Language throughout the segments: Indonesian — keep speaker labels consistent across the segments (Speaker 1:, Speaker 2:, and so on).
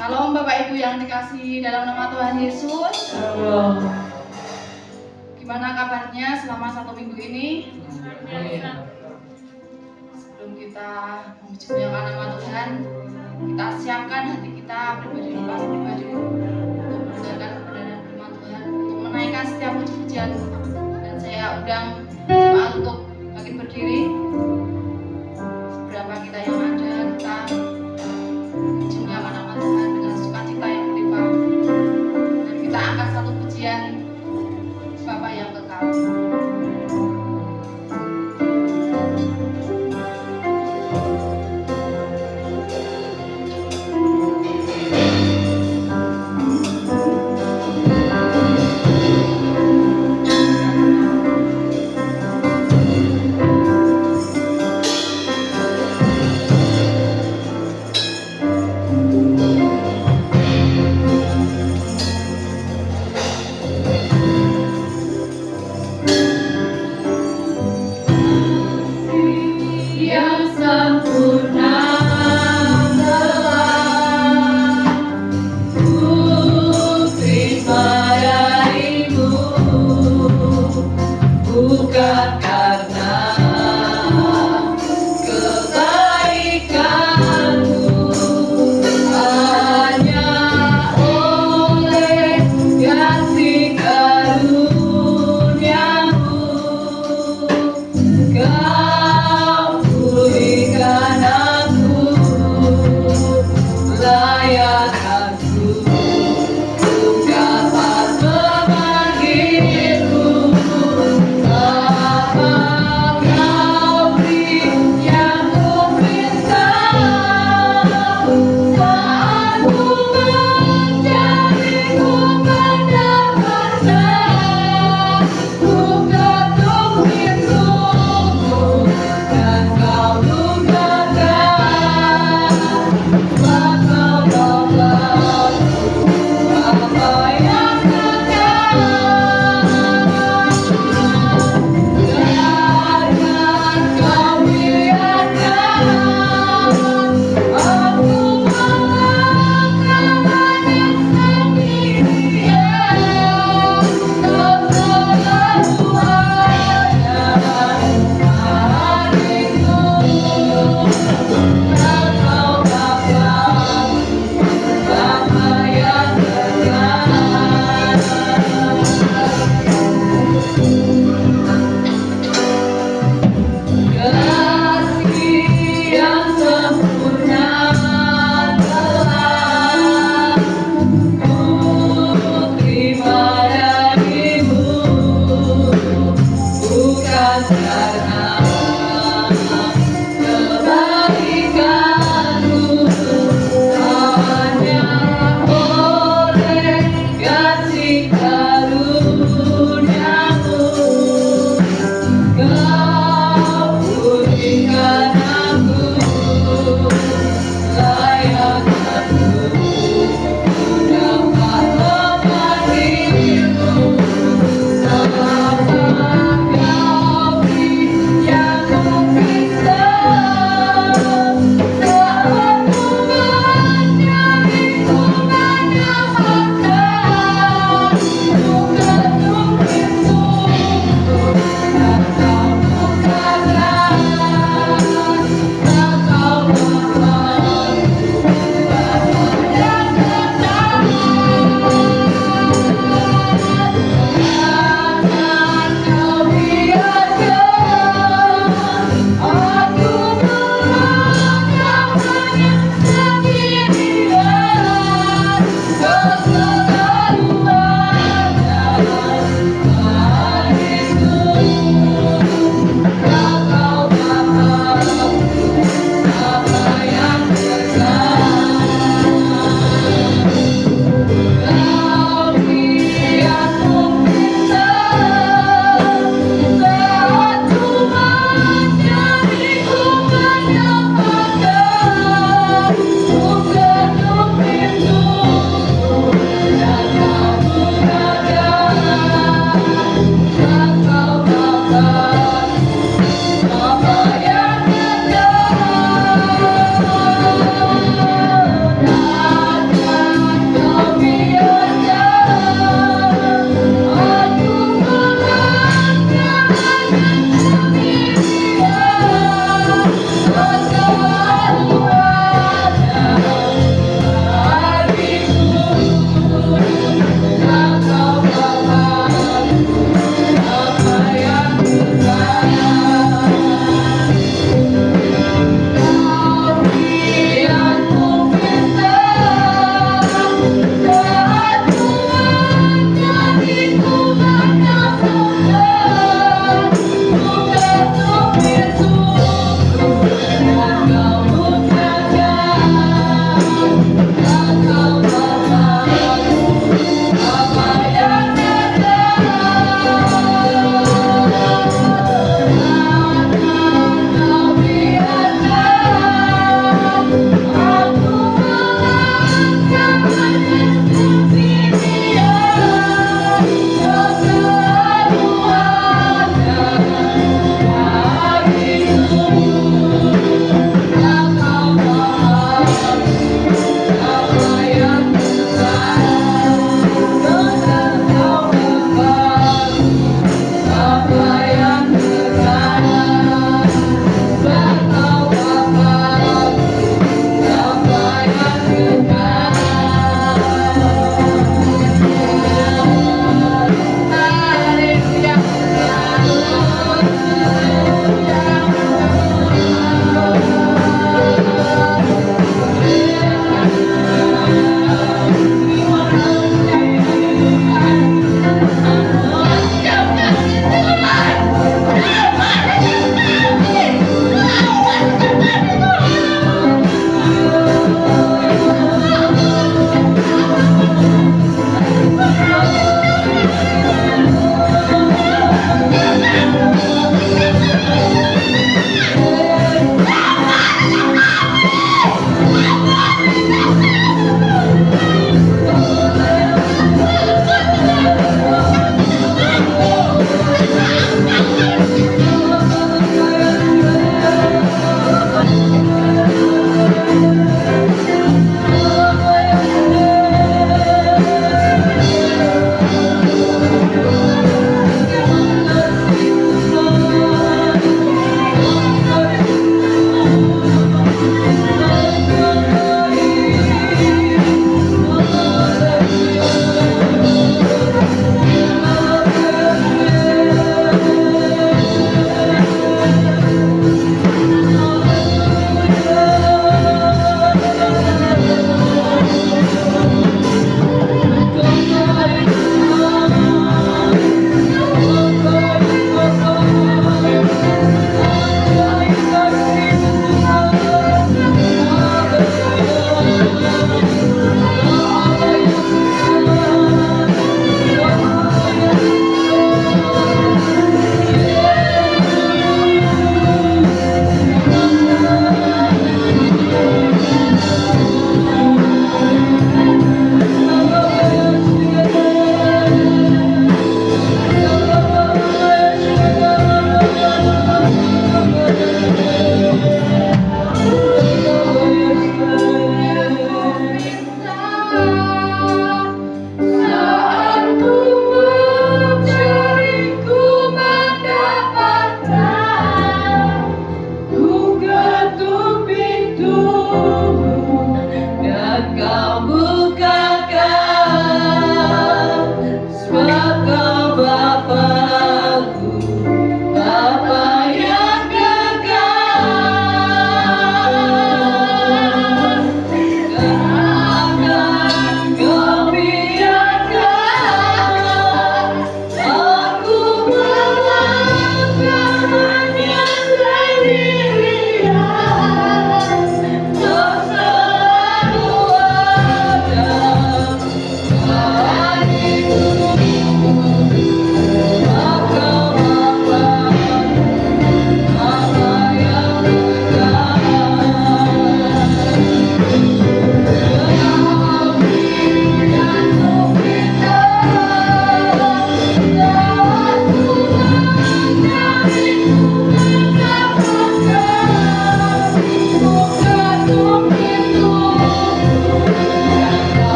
Speaker 1: Shalom Bapak Ibu yang dikasihi dalam nama Tuhan Yesus.
Speaker 2: Shalom.
Speaker 1: Gimana kabarnya selama 1 minggu ini? Sebelum kita memuliakan nama Tuhan, kita siapkan hati kita pribadi untuk mendengarkan kebenaran firman Tuhan, untuk menaikkan setiap puji-pujian. Dan saya undang jemaat untuk bangkit berdiri. Seberapa kita yang ada, kita memuliakan nama Tuhan dengan sukacita yang berlimpah. Dan kita angkat satu pujian Bapa yang kekal.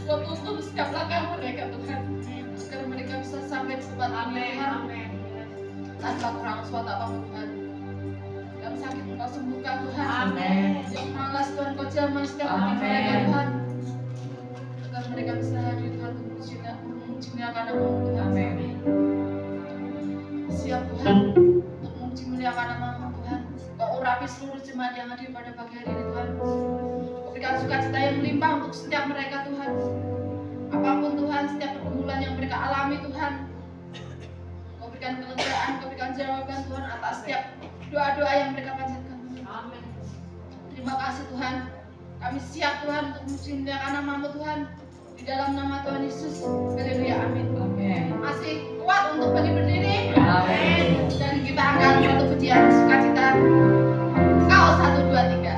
Speaker 1: Kau tuntun setiap langkah mereka Tuhan, agar mereka bisa sampai di tempat ini Tuhan, tanpa kurang suatu apapun Tuhan. Yang sakit Engkau sembuhkan Tuhan, yang malas Tuhan Kau jamah setiap hati mereka Tuhan, agar mereka bisa hadir Tuhan untuk memuliakan nama Tuhan. Siap Tuhan untuk memuliakan nama Tuhan. Kau urapi seluruh jemaat yang hadir pada pagi hari ini Tuhan. Kau berikan sukacita yang melimpah untuk setiap mereka Tuhan. Apapun Tuhan, setiap pergumulan yang mereka alami Tuhan, Kau berikan kelegaan, Kau berikan jawaban Tuhan atas setiap doa-doa yang mereka panjatkan. Amin. Terima kasih Tuhan. Kami siap Tuhan untuk memuliakan nama-Mu Tuhan. Di dalam nama Tuhan Yesus. Haleluya. Amin. Masih kuat untuk berdiri. Amin. Dan kita akan satu pujian sukacita. Kau 1, 2, 3.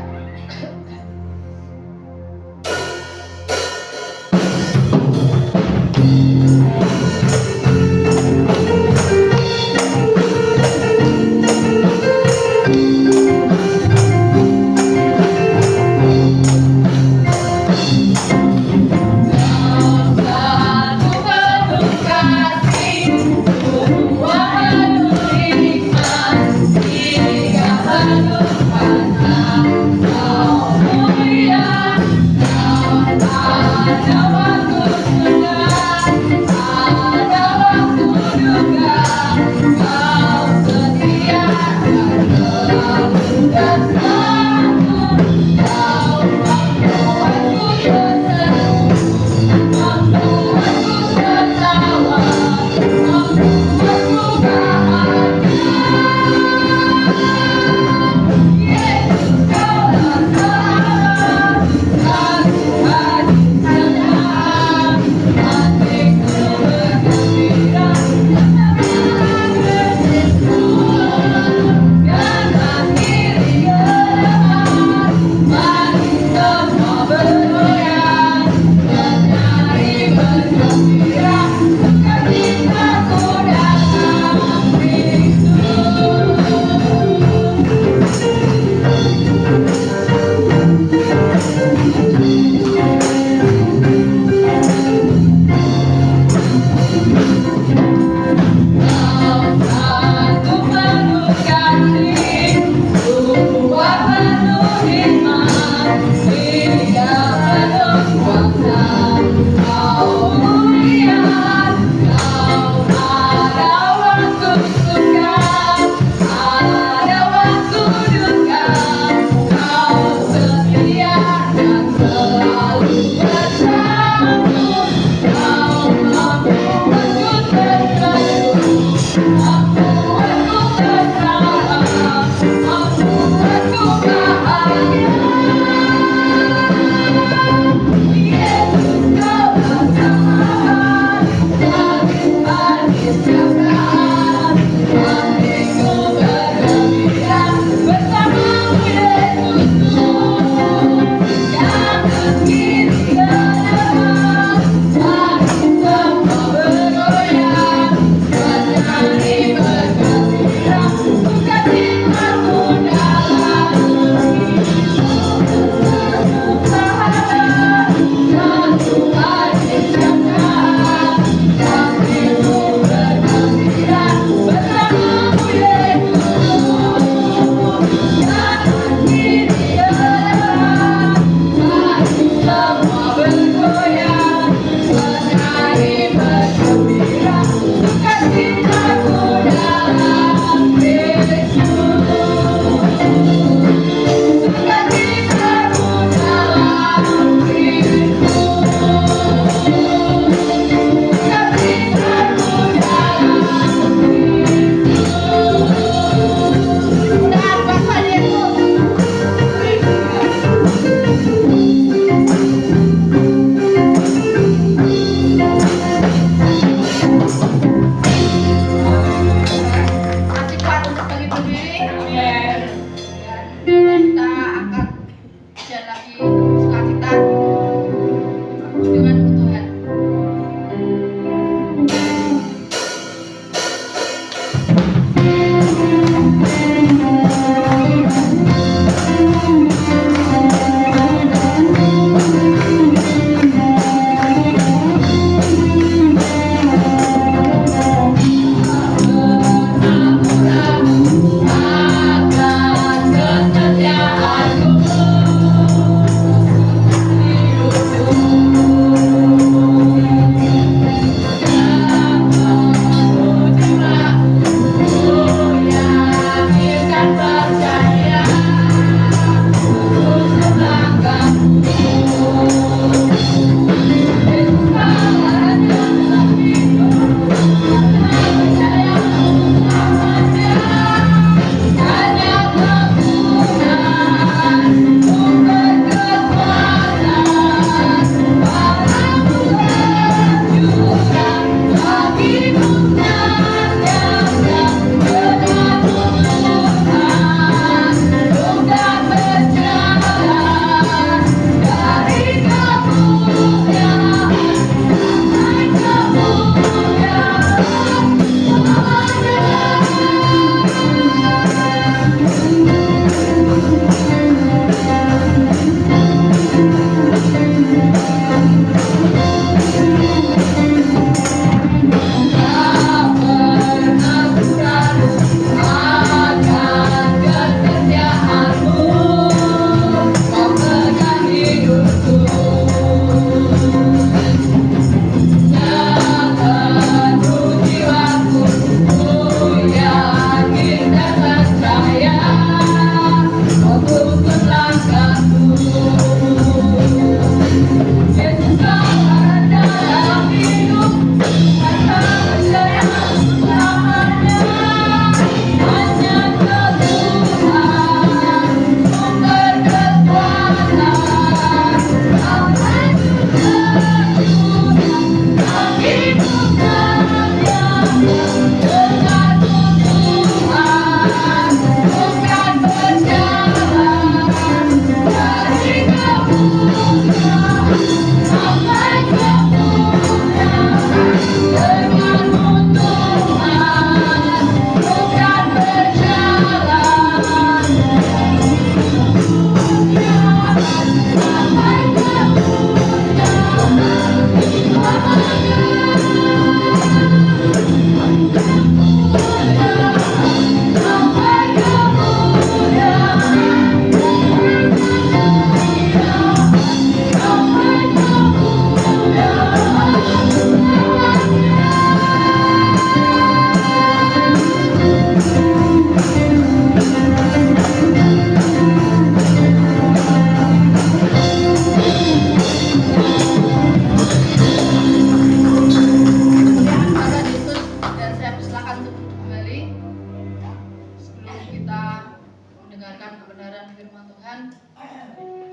Speaker 1: firman Tuhan.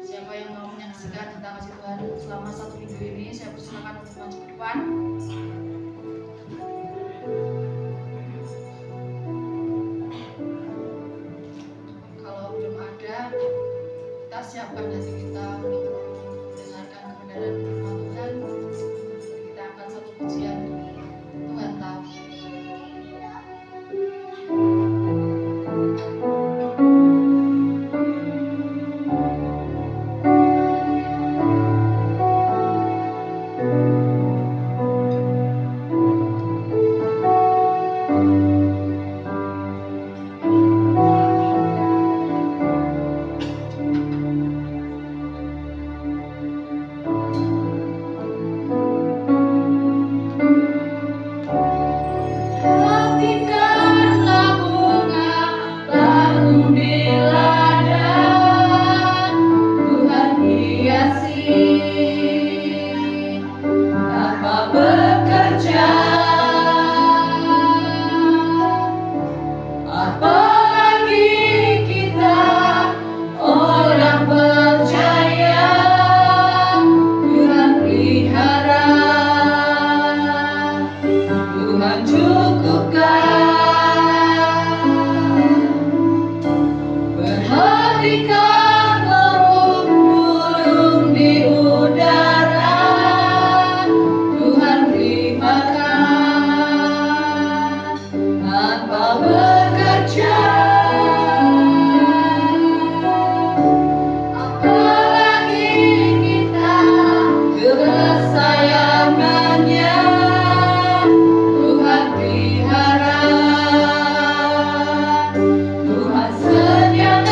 Speaker 1: Siapa yang mau menyaksikan tentang kasih Tuhan selama 1 minggu ini, saya persilakan untuk maju ke depan. Kalau belum ada, kita siapkan hati kita untuk mendengarkan kebenaran firman Tuhan. Jadi kita akan satu pujian Tuhan tahu.
Speaker 2: Tuhan senyap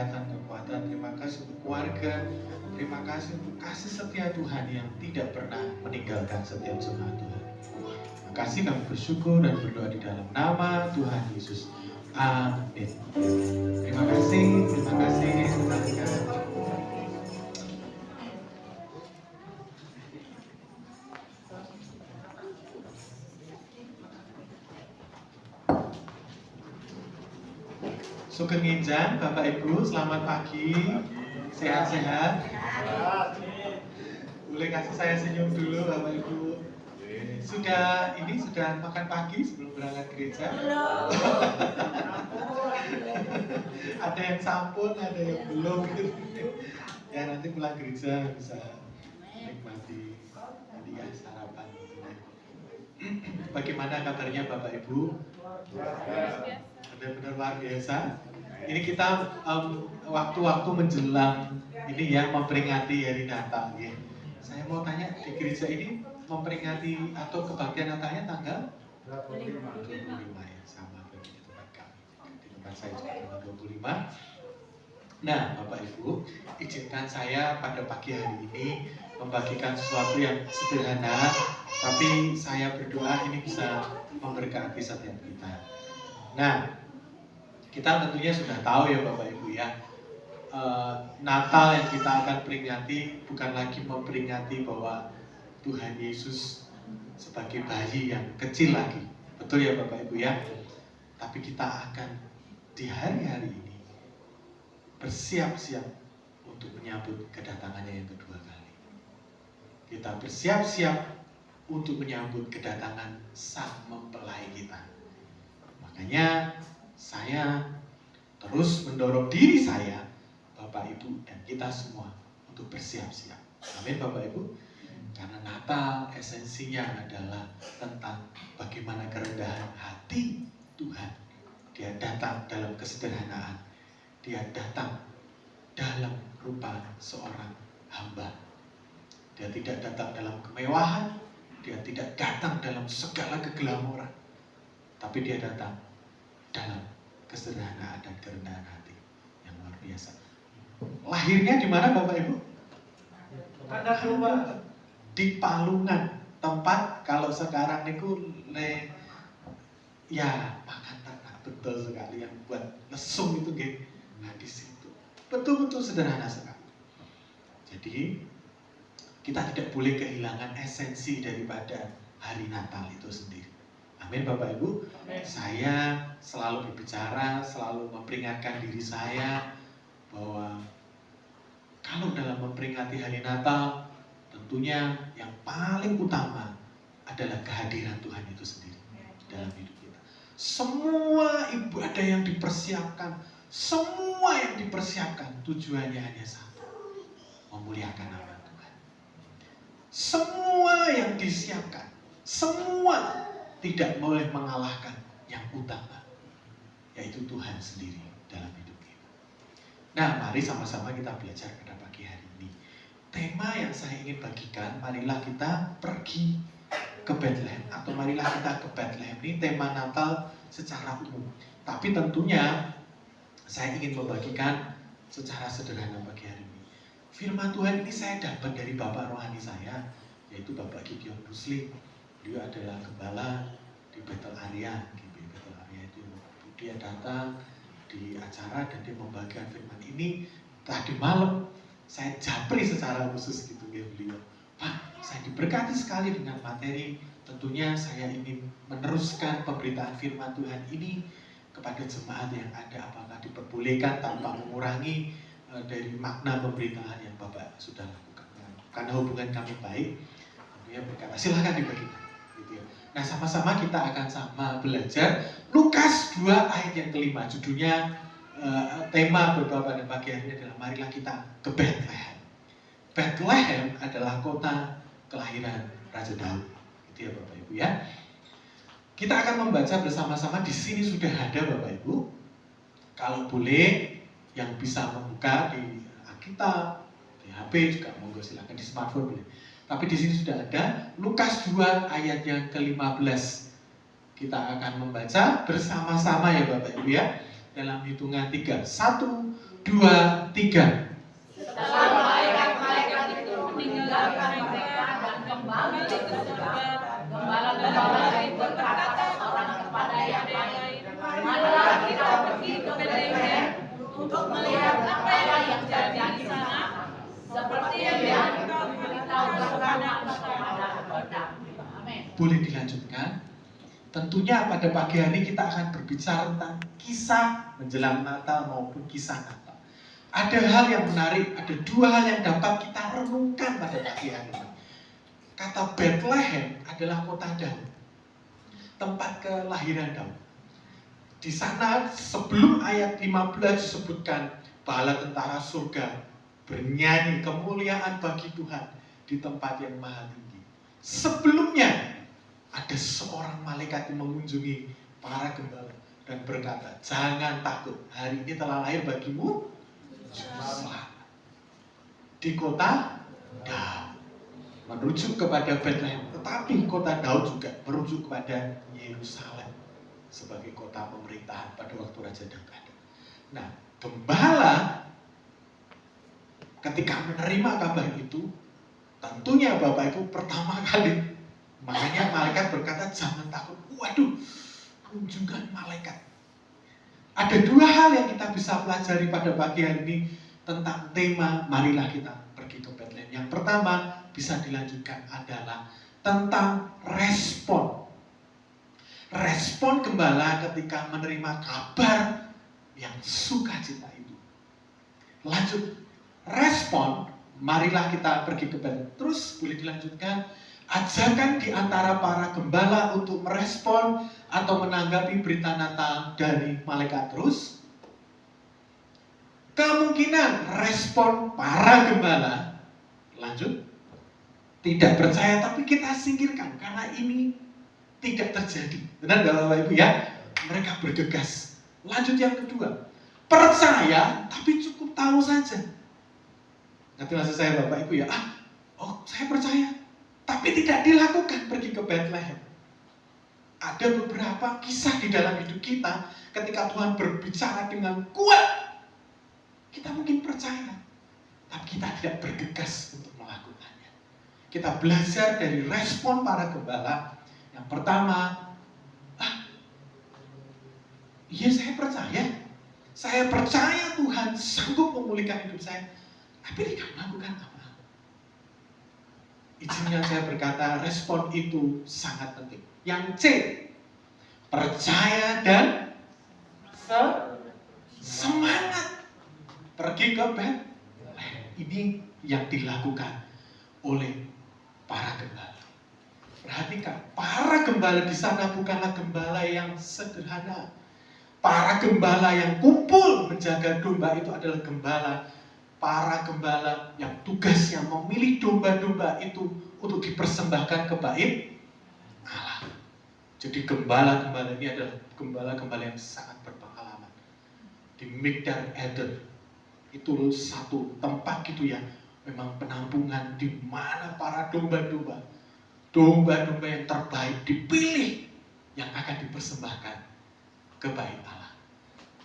Speaker 2: kesehatan, kekuatan. Terima kasih untuk keluarga. Terima kasih untuk kasih setia Tuhan yang tidak pernah meninggalkan setiap jemaat Tuhan. Terima kasih, kami bersyukur dan berdoa di dalam nama Tuhan Yesus. Amin. Terima kasih, terima kasih. Sugeng Nginjang, Bapak Ibu, selamat pagi. Sehat-sehat. Boleh kasih saya senyum dulu, Bapak Ibu. Sudah makan pagi sebelum berangkat gereja? Ada yang sampun, ada yang belum gitu. Ya nanti pulang gereja bisa menikmati ya, sarapan gitu ya. Bagaimana kabarnya Bapak Ibu? Benar-benar luar biasa. Ini kita waktu-waktu menjelang ini ya, memperingati hari Natal ya. Saya mau tanya, di gereja ini memperingati atau kebaktian Natalnya tanggal 25 ya, sama berarti di tempat kami. Di tempat saya juga tanggal 25. Nah, Bapak Ibu, izinkan saya pada pagi hari ini membagikan sesuatu yang sederhana, tapi saya berdoa ini bisa memberkati setiap kita. Nah, kita tentunya sudah tahu ya Bapak Ibu ya, Natal yang kita akan peringati bukan lagi memperingati bahwa Tuhan Yesus sebagai bayi yang kecil lagi, betul ya Bapak Ibu ya. Tapi kita akan di hari-hari ini bersiap-siap untuk menyambut kedatangannya yang kedua kali. Kita bersiap-siap untuk menyambut kedatangan Sang Mempelai kita. Makanya saya terus mendorong diri saya, Bapak Ibu dan kita semua untuk bersiap-siap. Amin Bapak Ibu. Karena Natal esensinya adalah tentang bagaimana kerendahan hati Tuhan. Dia datang dalam kesederhanaan. Dia datang dalam rupa seorang hamba. Dia tidak datang dalam kemewahan. Dia tidak datang dalam segala keglamoran. Tapi dia datang dalam kesederhanaan dan kerendahan hati yang luar biasa. Lahirnya di mana Bapak Ibu? Anak rumah di Palungan, tempat kalau sekarang niku ya makan ternak, betul sekali, yang buat lesung itu nggih. Nah di situ betul-betul sederhana sekali. Jadi kita tidak boleh kehilangan esensi daripada hari Natal itu sendiri. Amin Bapak Ibu. Amin. Saya selalu berbicara, selalu memperingatkan diri saya bahwa kalau dalam memperingati hari Natal, tentunya yang paling utama adalah kehadiran Tuhan itu sendiri dalam hidup kita. Semua ibadah yang dipersiapkan, semua yang dipersiapkan tujuannya hanya satu, memuliakan nama Tuhan. Semua yang disiapkan, semua tidak boleh mengalahkan yang utama, yaitu Tuhan sendiri dalam hidup kita. Nah, mari sama-sama kita belajar pada pagi hari ini. Tema yang saya ingin bagikan, marilah kita pergi ke Bethlehem, atau marilah kita ke Bethlehem. Ini tema Natal secara umum. Tapi tentunya saya ingin membagikan secara sederhana pagi hari ini. Firman Tuhan ini saya dapat dari Bapak rohani saya, yaitu Bapak Gideon Muslim. Beliau adalah gembala di Bethel Area. Bethel Area itu dia datang di acara dan dia membagikan firman ini. Tadi malam saya japri secara khusus gitu ya beliau. Pak, saya diberkati sekali dengan materi. Tentunya saya ingin meneruskan pemberitaan firman Tuhan ini kepada jemaat yang ada. Apakah diperbolehkan tanpa mengurangi dari makna pemberitaan yang Bapak sudah lakukan? Karena hubungan kami baik, tentunya berkata silakan dibagikan. Gitu ya. Nah sama-sama kita akan sama belajar Lukas 2 ayat yang kelima. Judulnya tema beberapa pada pagi hari ini adalah marilah kita ke Bethlehem. Bethlehem adalah kota kelahiran Raja Daud. Gitu ya Bapak Ibu ya. Kita akan membaca bersama-sama. Di sini sudah ada Bapak Ibu. Kalau boleh yang bisa membuka di Alkitab, di HP juga monggo silakan, di smartphone boleh. Tapi di sini sudah ada Lukas 2 ayat yang ke-15. Kita akan membaca bersama-sama ya Bapak Ibu ya. Dalam hitungan 3. 1, 2, 3.
Speaker 3: Setelah malaikat-malaikat itu meninggalkan mereka dan kembali ke surga, gembala-gembala itu berkata seorang kepada yang lain, marilah kita pergi ke Betlehem untuk melihat apa yang terjadi di sana, seperti yang engkau beritahukan kepada kita. Amin.
Speaker 2: Boleh dilanjutkan? Tentunya pada pagi hari kita akan berbicara tentang kisah menjelang Natal maupun kisah Natal. Ada hal yang menarik, ada 2 hal yang dapat kita renungkan pada pagi hari ini. Kata Bethlehem adalah kota Daud, tempat kelahiran Daud. Di sana sebelum ayat 15 disebutkan bala tentara surga bernyanyi kemuliaan bagi Tuhan di tempat yang maha tinggi. Sebelumnya ada seorang malaikat yang mengunjungi para gembala dan berkata, jangan takut, hari ini telah lahir bagimu selamat di kota Daud. Merujuk kepada Bethlehem, tetapi kota Daud juga merujuk kepada Yerusalem sebagai kota pemerintahan pada waktu Raja Daud ada. Nah, gembala ketika menerima kabar itu, tentunya Bapak Ibu pertama kali, makanya malaikat berkata jangan takut. Waduh, kunjungan malaikat. Ada 2 hal yang kita bisa pelajari pada pagi hari ini tentang tema marilah kita pergi ke Bethlehem. Yang pertama bisa dilanjutkan adalah tentang respon. Respon gembala ketika menerima kabar yang sukacita itu. Lanjut, respon marilah kita pergi ke Bethlehem. Terus boleh dilanjutkan, ajakan di antara para gembala untuk merespon atau menanggapi berita Natal dari malaikat. Terus kemungkinan respon para gembala, lanjut, tidak percaya tapi kita singkirkan karena ini tidak terjadi. Benar nggak Bapak Ibu ya? Mereka bergegas. Lanjut yang kedua, percaya tapi cukup tahu saja. Nanti maksud saya Bapak Ibu ya, saya percaya tapi tidak dilakukan pergi ke Bethlehem. Ada beberapa kisah di dalam hidup kita ketika Tuhan berbicara dengan kuat, kita mungkin percaya tapi kita tidak bergegas untuk melakukannya. Kita belajar dari respon para gembala. Yang pertama, iya saya percaya Tuhan sanggup memulihkan hidup saya, tapi tidak melakukan apa. Izinnya saya berkata, respon itu sangat penting. Yang C, percaya dan semangat pergi ke Bethlehem. Ini yang dilakukan oleh para gembala. Perhatikan, para gembala di sana bukanlah gembala yang sederhana. Para gembala yang kumpul menjaga domba itu adalah para gembala yang tugasnya memilih domba-domba itu untuk dipersembahkan ke bait Allah. Jadi gembala-gembala ini adalah gembala-gembala yang sangat berpengalaman. Di Migdal Eder itu satu tempat gitu ya, memang penampungan di mana para domba-domba yang terbaik dipilih yang akan dipersembahkan ke bait Allah.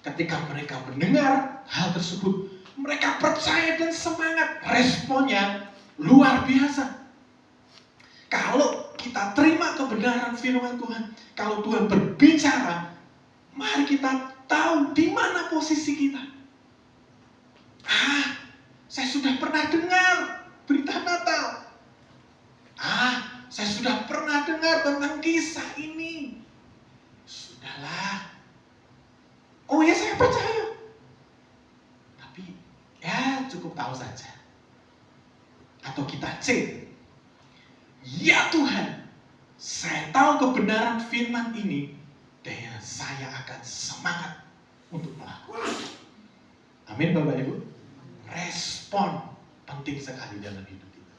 Speaker 2: Ketika mereka mendengar hal tersebut, mereka percaya dan semangat. Responnya luar biasa. Kalau kita terima kebenaran firman Tuhan, kalau Tuhan berbicara, mari kita tahu di mana posisi kita. Saya sudah pernah dengar berita Natal. Saya sudah pernah dengar tentang kisah ini. Sudahlah. Oh ya, saya percaya. Tapi ya cukup tahu saja. Atau kita C. Ya Tuhan, saya tahu kebenaran firman ini dan saya akan semangat untuk melakukan. Amin Bapak Ibu. Respon penting sekali dalam hidup kita.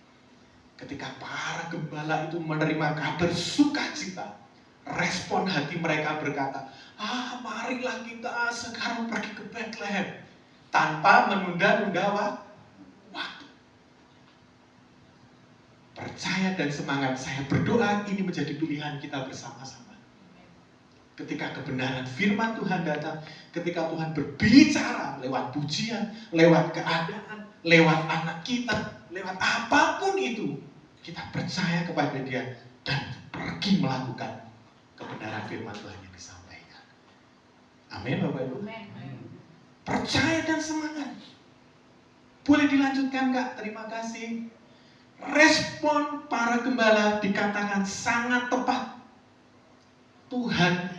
Speaker 2: Ketika para gembala itu menerima kabar sukacita, respon hati mereka berkata, marilah kita sekarang pergi ke Bethlehem tanpa menunda-nunda waktu. Percaya dan semangat. Saya berdoa ini menjadi pilihan kita bersama-sama. Ketika kebenaran firman Tuhan datang, ketika Tuhan berbicara lewat pujian, lewat keadaan, lewat anak kita, lewat apapun itu, kita percaya kepada Dia dan pergi melakukan kebenaran firman Tuhan yang disampaikan. Amin, Bapak Ibu. Percaya dan semangat. Boleh dilanjutkan, Kak? Terima kasih. Respon para gembala dikatakan sangat tepat. Tuhan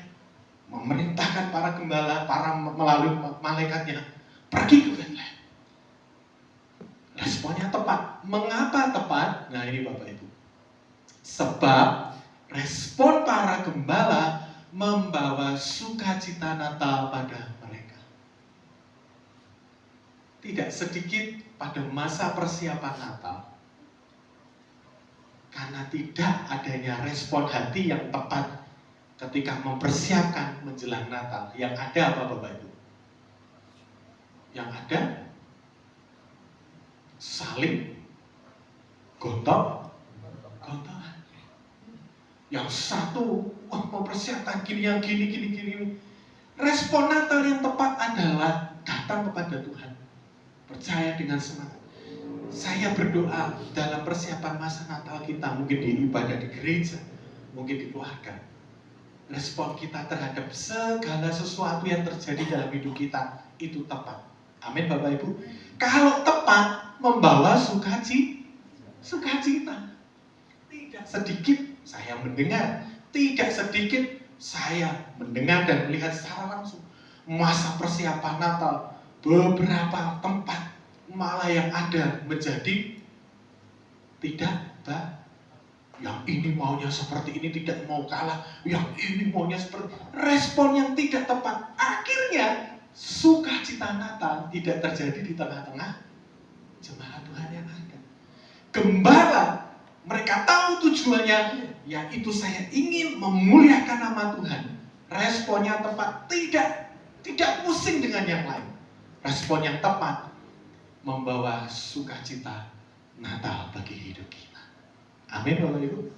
Speaker 2: memerintahkan para gembala, melalui malaikatnya, pergi ke Betlehem. Responnya tepat. Mengapa tepat? Nah ini Bapak Ibu. Sebab respon para gembala membawa sukacita Natal pada mereka. Tidak sedikit pada masa persiapan Natal, karena tidak adanya respon hati yang tepat ketika mempersiapkan menjelang Natal. Yang ada apa Bapak Ibu? Yang ada saling gontok-gontokan. Yang satu mempersiapkan gini. Respon Natal yang tepat adalah datang kepada Tuhan, percaya dengan semangat. Saya berdoa dalam persiapan masa Natal kita, mungkin di ibadah di gereja, mungkin di keluarga, respon kita terhadap segala sesuatu yang terjadi dalam hidup kita itu tepat. Amin Bapak Ibu. Kalau tepat, membawa sukacita. Tidak sedikit saya mendengar, tidak sedikit saya mendengar dan melihat secara langsung masa persiapan Natal, beberapa tempat malah yang ada menjadi tidak yang ini maunya seperti ini, tidak mau kalah, yang ini maunya seperti, respon yang tidak tepat. Akhirnya sukacita Natal tidak terjadi di tengah-tengah jemaat Tuhan yang ada. Gembala, mereka tahu tujuannya, yaitu saya ingin memuliakan nama Tuhan. Responnya tepat, tidak pusing dengan yang lain. Respon yang tepat membawa sukacita Natal bagi hidup kita. Amin Bapak Ibu.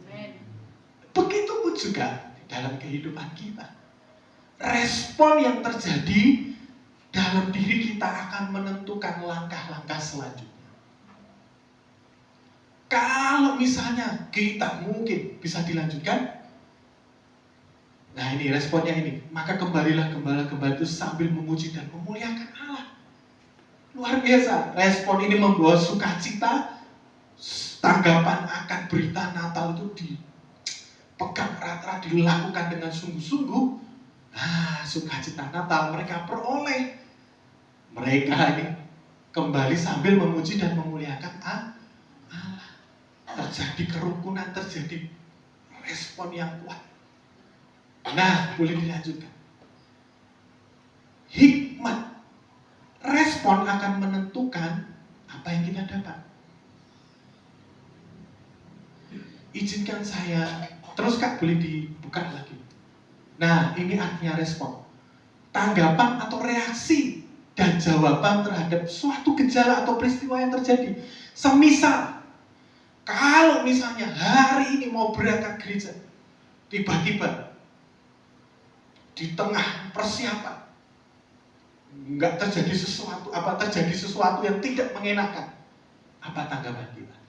Speaker 2: Begitu pun juga dalam kehidupan kita. Respon yang terjadi dalam diri kita akan menentukan langkah-langkah selanjutnya. Kalau misalnya kita mungkin bisa dilanjutkan. Nah ini responnya ini. Maka kembalilah gembala-gembala itu sambil memuji dan memuliakan Allah. Luar biasa. Respon ini membawa sukacita. Tanggapan akan berita Natal itu dipegang erat-erat, dilakukan dengan sungguh-sungguh. Nah, sukacita Natal mereka peroleh. Mereka ini kembali sambil memuji dan memuliakan Allah. Terjadi kerukunan, terjadi respon yang kuat. Nah, boleh dilanjutkan. Hikmat respon akan menentukan apa yang kita dapat. Izinkan saya, terus Kak boleh dibuka lagi. Nah ini artinya respon. Tanggapan atau reaksi dan jawaban terhadap suatu gejala atau peristiwa yang terjadi. Semisal, kalau misalnya hari ini mau berangkat gereja, tiba-tiba di tengah persiapan nggak terjadi sesuatu yang tidak mengenakan, apa tanggapan kita?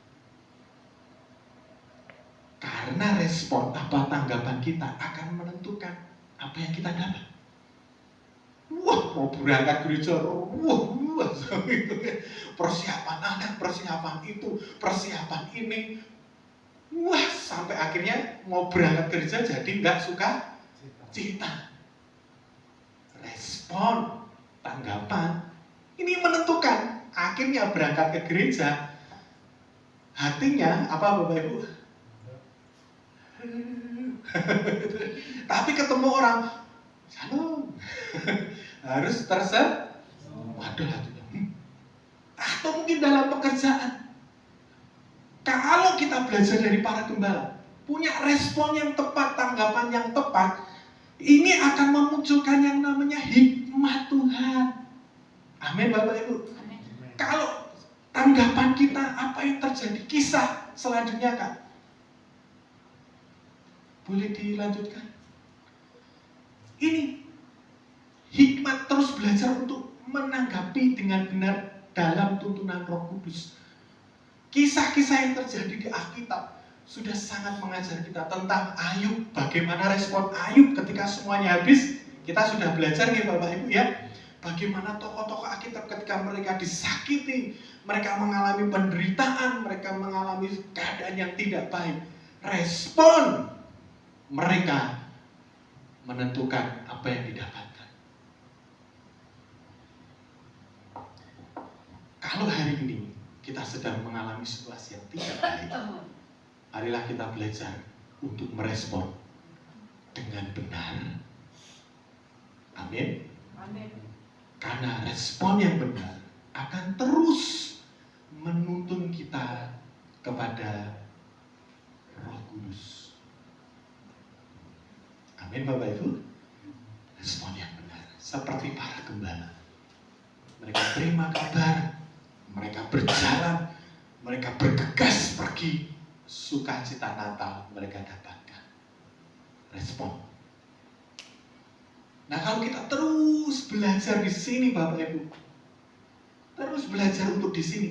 Speaker 2: Karena respon apa tanggapan kita akan menentukan apa yang kita dapat. Wah, mau berangkat gereja, persiapan anak, persiapan itu, persiapan ini. Wah, sampai akhirnya mau berangkat gereja jadi nggak suka cita. Respon, tanggapan, ini menentukan. Akhirnya berangkat ke gereja, hatinya apa Bapak Ibu? Tapi ketemu orang, shalom, harus waduh hatinya. Atau mungkin dalam pekerjaan, kalau kita belajar dari para gembala, punya respon yang tepat, tanggapan yang tepat, ini akan memunculkan yang namanya hikmat Tuhan. Amin Bapak Ibu.
Speaker 3: Amin.
Speaker 2: Kalau tanggapan kita, apa yang terjadi, kisah selanjutnya Kak, boleh dilanjutkan. Ini hikmat, terus belajar untuk menanggapi dengan benar dalam tuntunan Roh Kudus. Kisah-kisah yang terjadi di Alkitab sudah sangat mengajar kita tentang Ayub, bagaimana respon Ayub ketika semuanya habis. Kita sudah belajar ya Bapak Ibu ya, bagaimana tokoh-tokoh Alkitab ketika mereka disakiti, mereka mengalami penderitaan, mereka mengalami keadaan yang tidak baik, respon mereka menentukan apa yang didapatkan. Kalau hari ini kita sedang mengalami situasi yang tidak baik, marilah kita belajar untuk merespon dengan benar. Amin. Karena respon yang benar akan terus menuntun kita kepada Roh Kudus. Amin Bapak Ibu. Respon yang benar seperti para gembala. Mereka terima kabar, mereka berjalan, mereka bergegas pergi, sukacita Natal mereka dapatkan. Respon. Nah, kalau kita terus belajar di sini Bapak Ibu, terus belajar untuk di sini,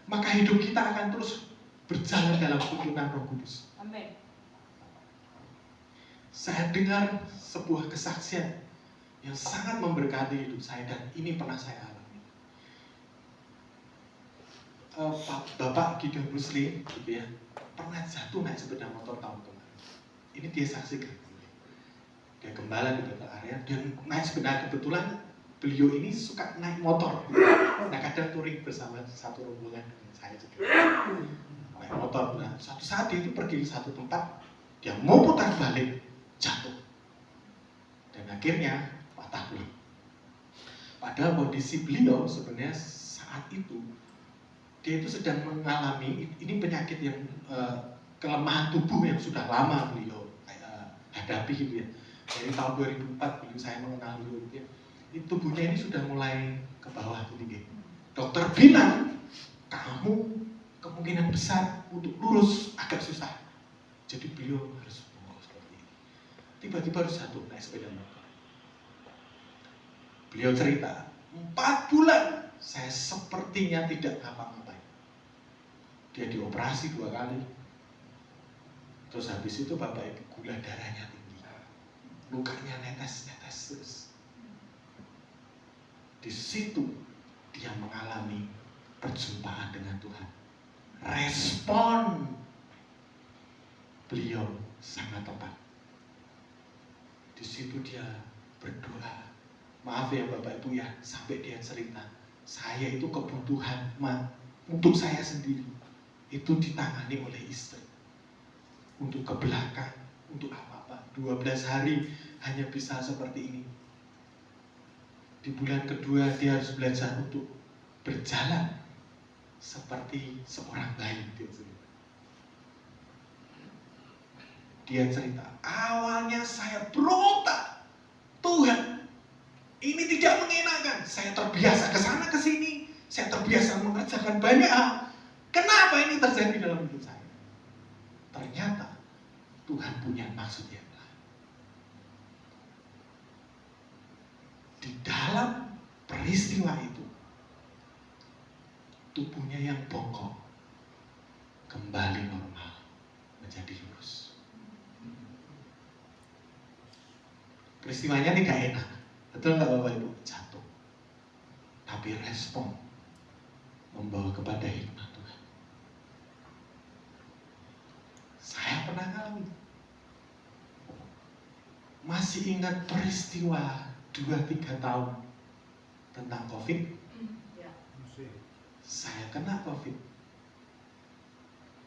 Speaker 2: maka hidup kita akan terus berjalan dalam tuntunan Roh Kudus.
Speaker 3: Amin.
Speaker 2: Saya dengar sebuah kesaksian yang sangat memberkati hidup saya, dan ini pernah saya alami. Bapak Gideon Muslim gitu ya, pernah jatuh naik sepeda motor tahun kemarin. Ini dia saksikan. Dia gembala di beberapa area, dan naik sepeda, kebetulan beliau ini suka naik motor. Nah, kadang touring bersama satu rombongan dengan saya juga. Naik motor. Nah, suatu saat dia itu pergi ke satu tempat, dia mau putar balik, jatuh. Dan akhirnya patah tulang. Padahal kondisi beliau sebenarnya saat itu, dia itu sedang mengalami, ini penyakit yang kelemahan tubuh yang sudah lama beliau hadapi gitu ya. Dari tahun 2004 beliau saya mengenal beliau gitu ya. Tubuhnya ini sudah mulai ke bawah tinggi. Dokter bilang, kamu kemungkinan besar untuk lurus agak susah. Jadi beliau harus bongkok seperti ini. Tiba-tiba harus jatuh naik sepeda motor. Beliau cerita, 4 bulan saya sepertinya tidak ngapa-ngapain. Dia dioperasi 2 kali. Terus habis itu Bapak Ibu, gula darahnya tinggi. Lukanya netes-netes terus. Di situ dia mengalami perjumpaan dengan Tuhan. Respon beliau sangat tepat. Di situ dia berdoa. Maaf ya Bapak Ibu ya, sampai dia cerita, saya itu kebutuhan untuk saya sendiri itu ditangani oleh istri. Untuk ke belakang, untuk apa-apa. 12 hari hanya bisa seperti ini. Di bulan kedua dia harus belajar untuk berjalan seperti seorang bayi. Dia cerita, awalnya saya berontak, Tuhan, ini tidak mengenakan. Saya terbiasa ke sana ke sini, saya terbiasa mengerjakan banyak hal. Kenapa ini terjadi dalam hidup saya? Ternyata Tuhan punya maksud yang lain. Di dalam peristiwa itu, tubuhnya yang bongkok kembali normal, menjadi lurus. Peristiwanya tidak enak, betul nggak Bapak Ibu? Jatuh. Tapi respon membawa kepada hikmat Tuhan. Saya pernah ngalami. Masih ingat peristiwa 2-3 tahun tentang COVID? Saya kena COVID.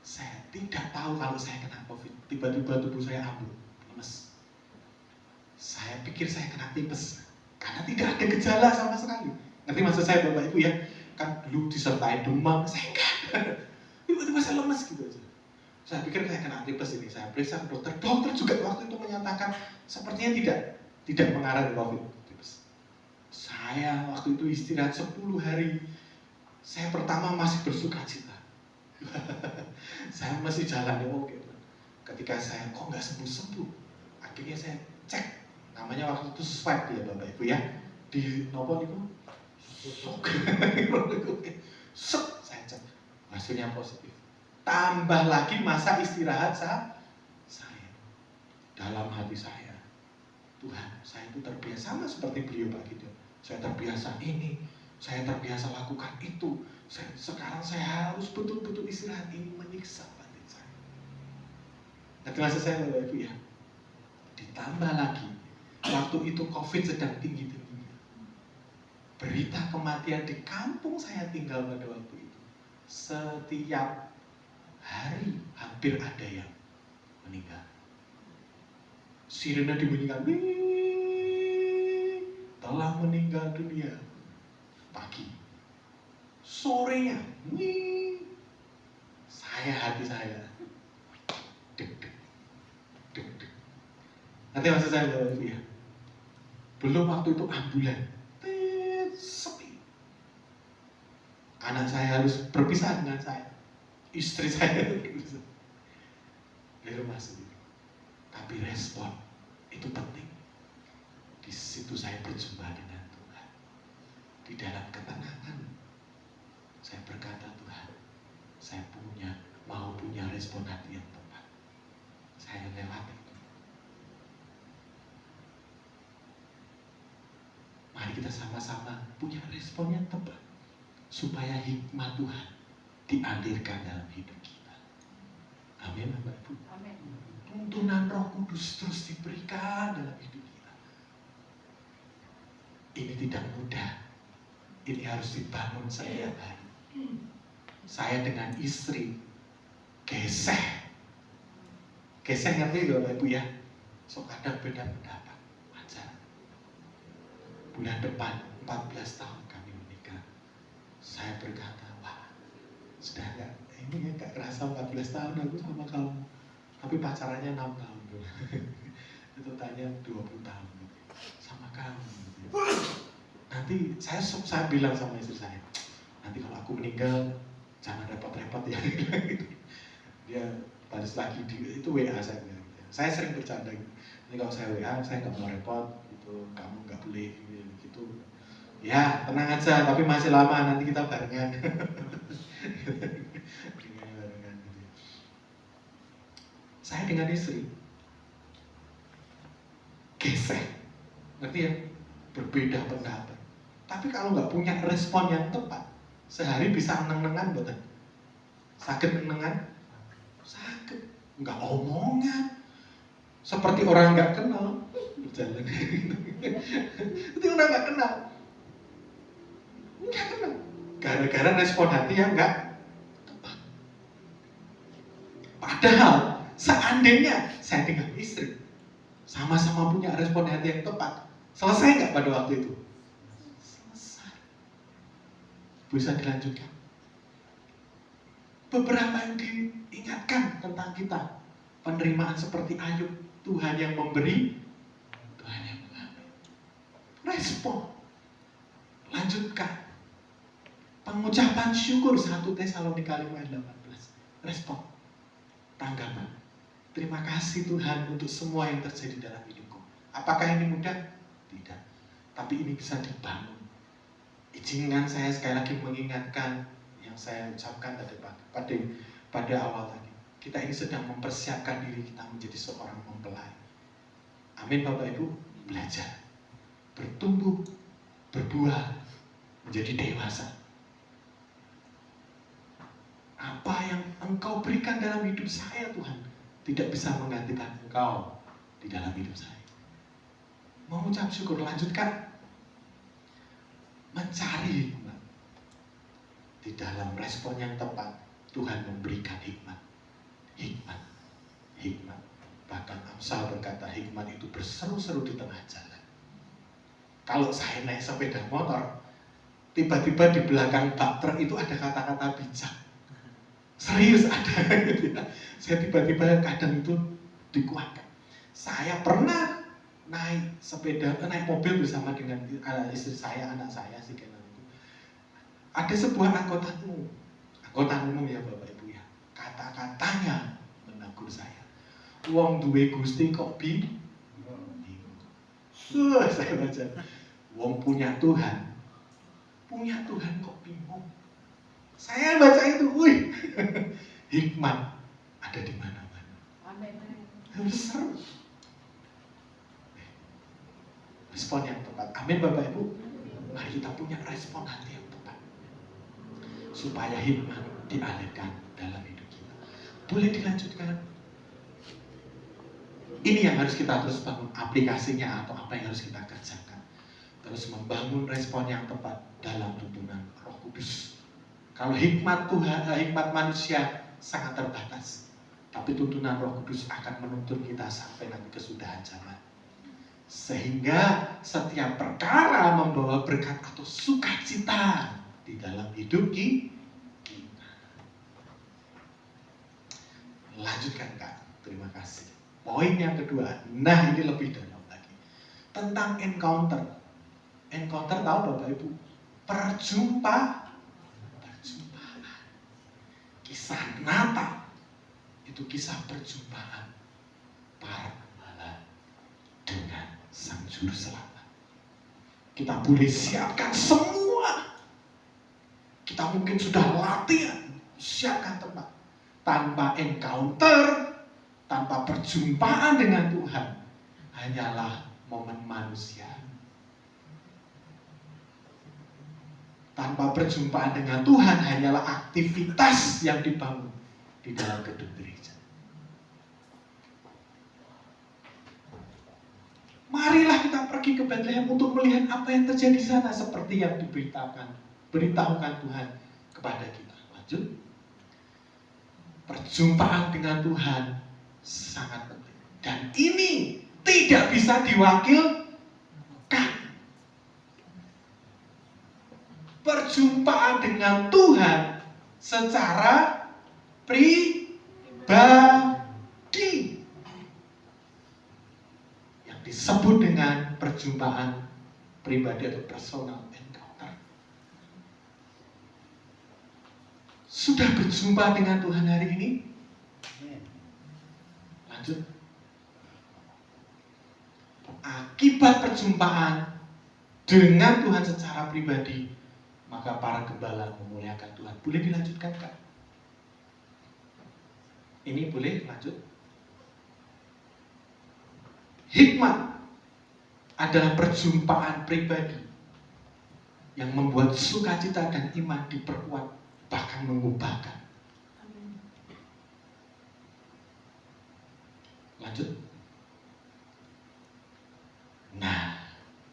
Speaker 2: Saya tidak tahu kalau saya kena COVID. Tiba-tiba tubuh saya ambruk, lemes. Saya pikir saya kena tipes karena tidak ada gejala sama sekali. Ngerti maksud saya Bapak Ibu ya? Kan dulu disertai demam, saya enggak. Tiba-tiba saya lemes gitu aja. Saya pikir saya kena tipes ini. Saya periksa ke dokter. Dokter juga waktu itu menyatakan sepertinya tidak mengarah ke COVID. Saya waktu itu istirahat 10 hari. Saya pertama masih bersukacita. Saya masih jalan ya oke. Ketika saya kok nggak sembuh-sembuh, akhirnya saya cek Namanya waktu itu swab ya Bapak Ibu ya. Di nopo niku? Saya cek. Hasilnya positif. Tambah lagi masa istirahat saya. Dalam hati saya, Tuhan, saya itu terbiasa sama seperti beliau Pak Gideon. Saya terbiasa ini, saya terbiasa lakukan itu. Sekarang saya harus betul-betul istirahat, ini menyiksa batin saya. Nanti masa saya Bapak Ibu ya. Ditambah lagi, waktu itu COVID sedang tinggi-tingginya. Berita kematian di kampung saya tinggal pada waktu itu. Setiap hari hampir ada yang meninggal. Sirene dibunyikan, telah meninggal dunia. Pagi, sorenya, hati saya deg. Nanti maksud saya Bapak Ibu ya, belum waktu itu ambulan, sepi. Anak saya harus berpisah dengan saya, istri saya berpisah di rumah sendiri. Tapi respon itu penting. Di situ saya berjumpa dengan Tuhan. Di dalam ketenangan saya berkata, Tuhan, saya mau punya respon hati yang tepat. Saya lewati. Mari kita sama-sama punya respon yang tepat supaya hikmat Tuhan dialirkan dalam hidup kita. Amin, Bapak Ibu.
Speaker 3: Amin.
Speaker 2: Tuntunan Roh Kudus terus diberikan dalam hidup kita. Ini tidak mudah. Ini harus dibangun setiap hari. Saya dengan istri geseh ngerti Bapak Ibu ya. So kadang beda pendapat, wajar. Bulan depan 14 tahun kami menikah. Saya berkata, wah, sudah ini gak kerasa 14 tahun aku sama kamu. Tapi pacarannya 6 tahun. Itu tanya 20 tahun sama kamu. Nanti saya bilang sama istri saya, nanti kalau aku meninggal jangan repot-repot ya. Dia balas lagi itu WA saya. Saya sering bercanda gitu. Nanti kalau saya WA, saya nggak mau repot, gitu. Kamu nggak boleh gitu. Ya tenang aja, tapi masih lama, nanti kita barengan. Saya dengan istri gesek, ngerti ya, berbeda pendapat. Tapi kalau nggak punya respon yang tepat, sehari bisa neng-nengan betul. Sakit neng-nengan, sakit, nggak omongan, seperti orang nggak kenal berjalan. Itu orang nggak kenal, gara-gara respon hati yang nggak tepat. Padahal seandainya saya dengan istri sama-sama punya respon hati yang tepat, selesai nggak pada waktu itu? Selesai. Bisa dilanjutkan. Beberapa yang diingatkan tentang kita, penerimaan seperti Ayub, Tuhan yang memberi, Tuhan yang mengambil. Respon, lanjutkan. Pengucapan syukur 1 Tesalonika 5:18. Respon, tanggapan. Terima kasih Tuhan untuk semua yang terjadi dalam hidupku. Apakah ini mudah? Tidak. Tapi ini bisa dibangun. Izinkan saya sekali lagi mengingatkan yang saya ucapkan tadi pada awal tadi. Kita ini sedang mempersiapkan diri kita menjadi seorang mempelai. Amin Bapak Ibu. Belajar, bertumbuh, berbuah, menjadi dewasa. Apa yang Engkau berikan dalam hidup saya Tuhan tidak bisa menggantikan Engkau di dalam hidup saya. Mengucap syukur, lanjutkan. Mencari hikmat. Di dalam respon yang tepat, Tuhan memberikan hikmat. Hikmat. Bahkan Amsal berkata hikmat itu berseru-seru di tengah jalan. Kalau saya naik sepeda motor, tiba-tiba di belakang bak truk itu ada kata-kata bijak. Serius ada gitu ya. Saya tiba-tiba kadang itu dikuatkan. Saya pernah naik mobil bersama dengan istri saya, anak saya si Kenan itu. Ada sebuah anggota umum ya Bapak Ibu ya. Kata-katanya menegur saya. Wong duwe Gusti kok bingung. Saya baca, wong punya Tuhan kok bingung. Saya baca itu, wih, hikmat ada di mana-mana. Besar. Respon yang tepat. Amin Bapak Ibu. Mari kita punya respon hati yang tepat. Supaya hikmat dialirkan dalam hidup kita. Boleh dilanjutkan? Ini yang harus kita terus bangun aplikasinya atau apa yang harus kita kerjakan. Terus membangun respon yang tepat dalam tuntunan Roh Kudus. Kalau hikmat Tuhan, hikmat manusia sangat terbatas, tapi tuntunan Roh Kudus akan menuntun kita sampai nanti kesudahan zaman. Sehingga setiap perkara membawa berkat atau sukacita di dalam hidup kita. Lanjutkan Kak, terima kasih. Poin yang kedua, nah ini lebih dalam lagi. Tentang encounter. Encounter tahu Bapak Ibu? Perjumpaan. Kisah Natal itu kisah perjumpaan para gembala dengan Sang Juru Selamat. Kita boleh siapkan semua. Kita mungkin sudah latihan, siapkan tempat. Tanpa encounter, tanpa perjumpaan dengan Tuhan, hanyalah momen manusia. Tanpa perjumpaan dengan Tuhan hanyalah aktivitas yang dibangun di dalam gedung gereja. Marilah kita pergi ke Bethlehem untuk melihat apa yang terjadi di sana seperti yang beritahukan Tuhan kepada kita. Lanjut. Perjumpaan dengan Tuhan sangat penting. Dan ini tidak bisa diwakilkan. Perjumpaan dengan Tuhan secara pribadi yang disebut dengan perjumpaan pribadi atau personal encounter. Sudah berjumpa dengan Tuhan hari ini? Lanjut. Akibat perjumpaan dengan Tuhan secara pribadi, maka para gembala memuliakan Tuhan. Boleh dilanjutkan Kak? Ini boleh lanjut. Hikmat adalah perjumpaan pribadi yang membuat sukacita dan iman diperkuat, bahkan mengubahkan. Lanjut. Nah,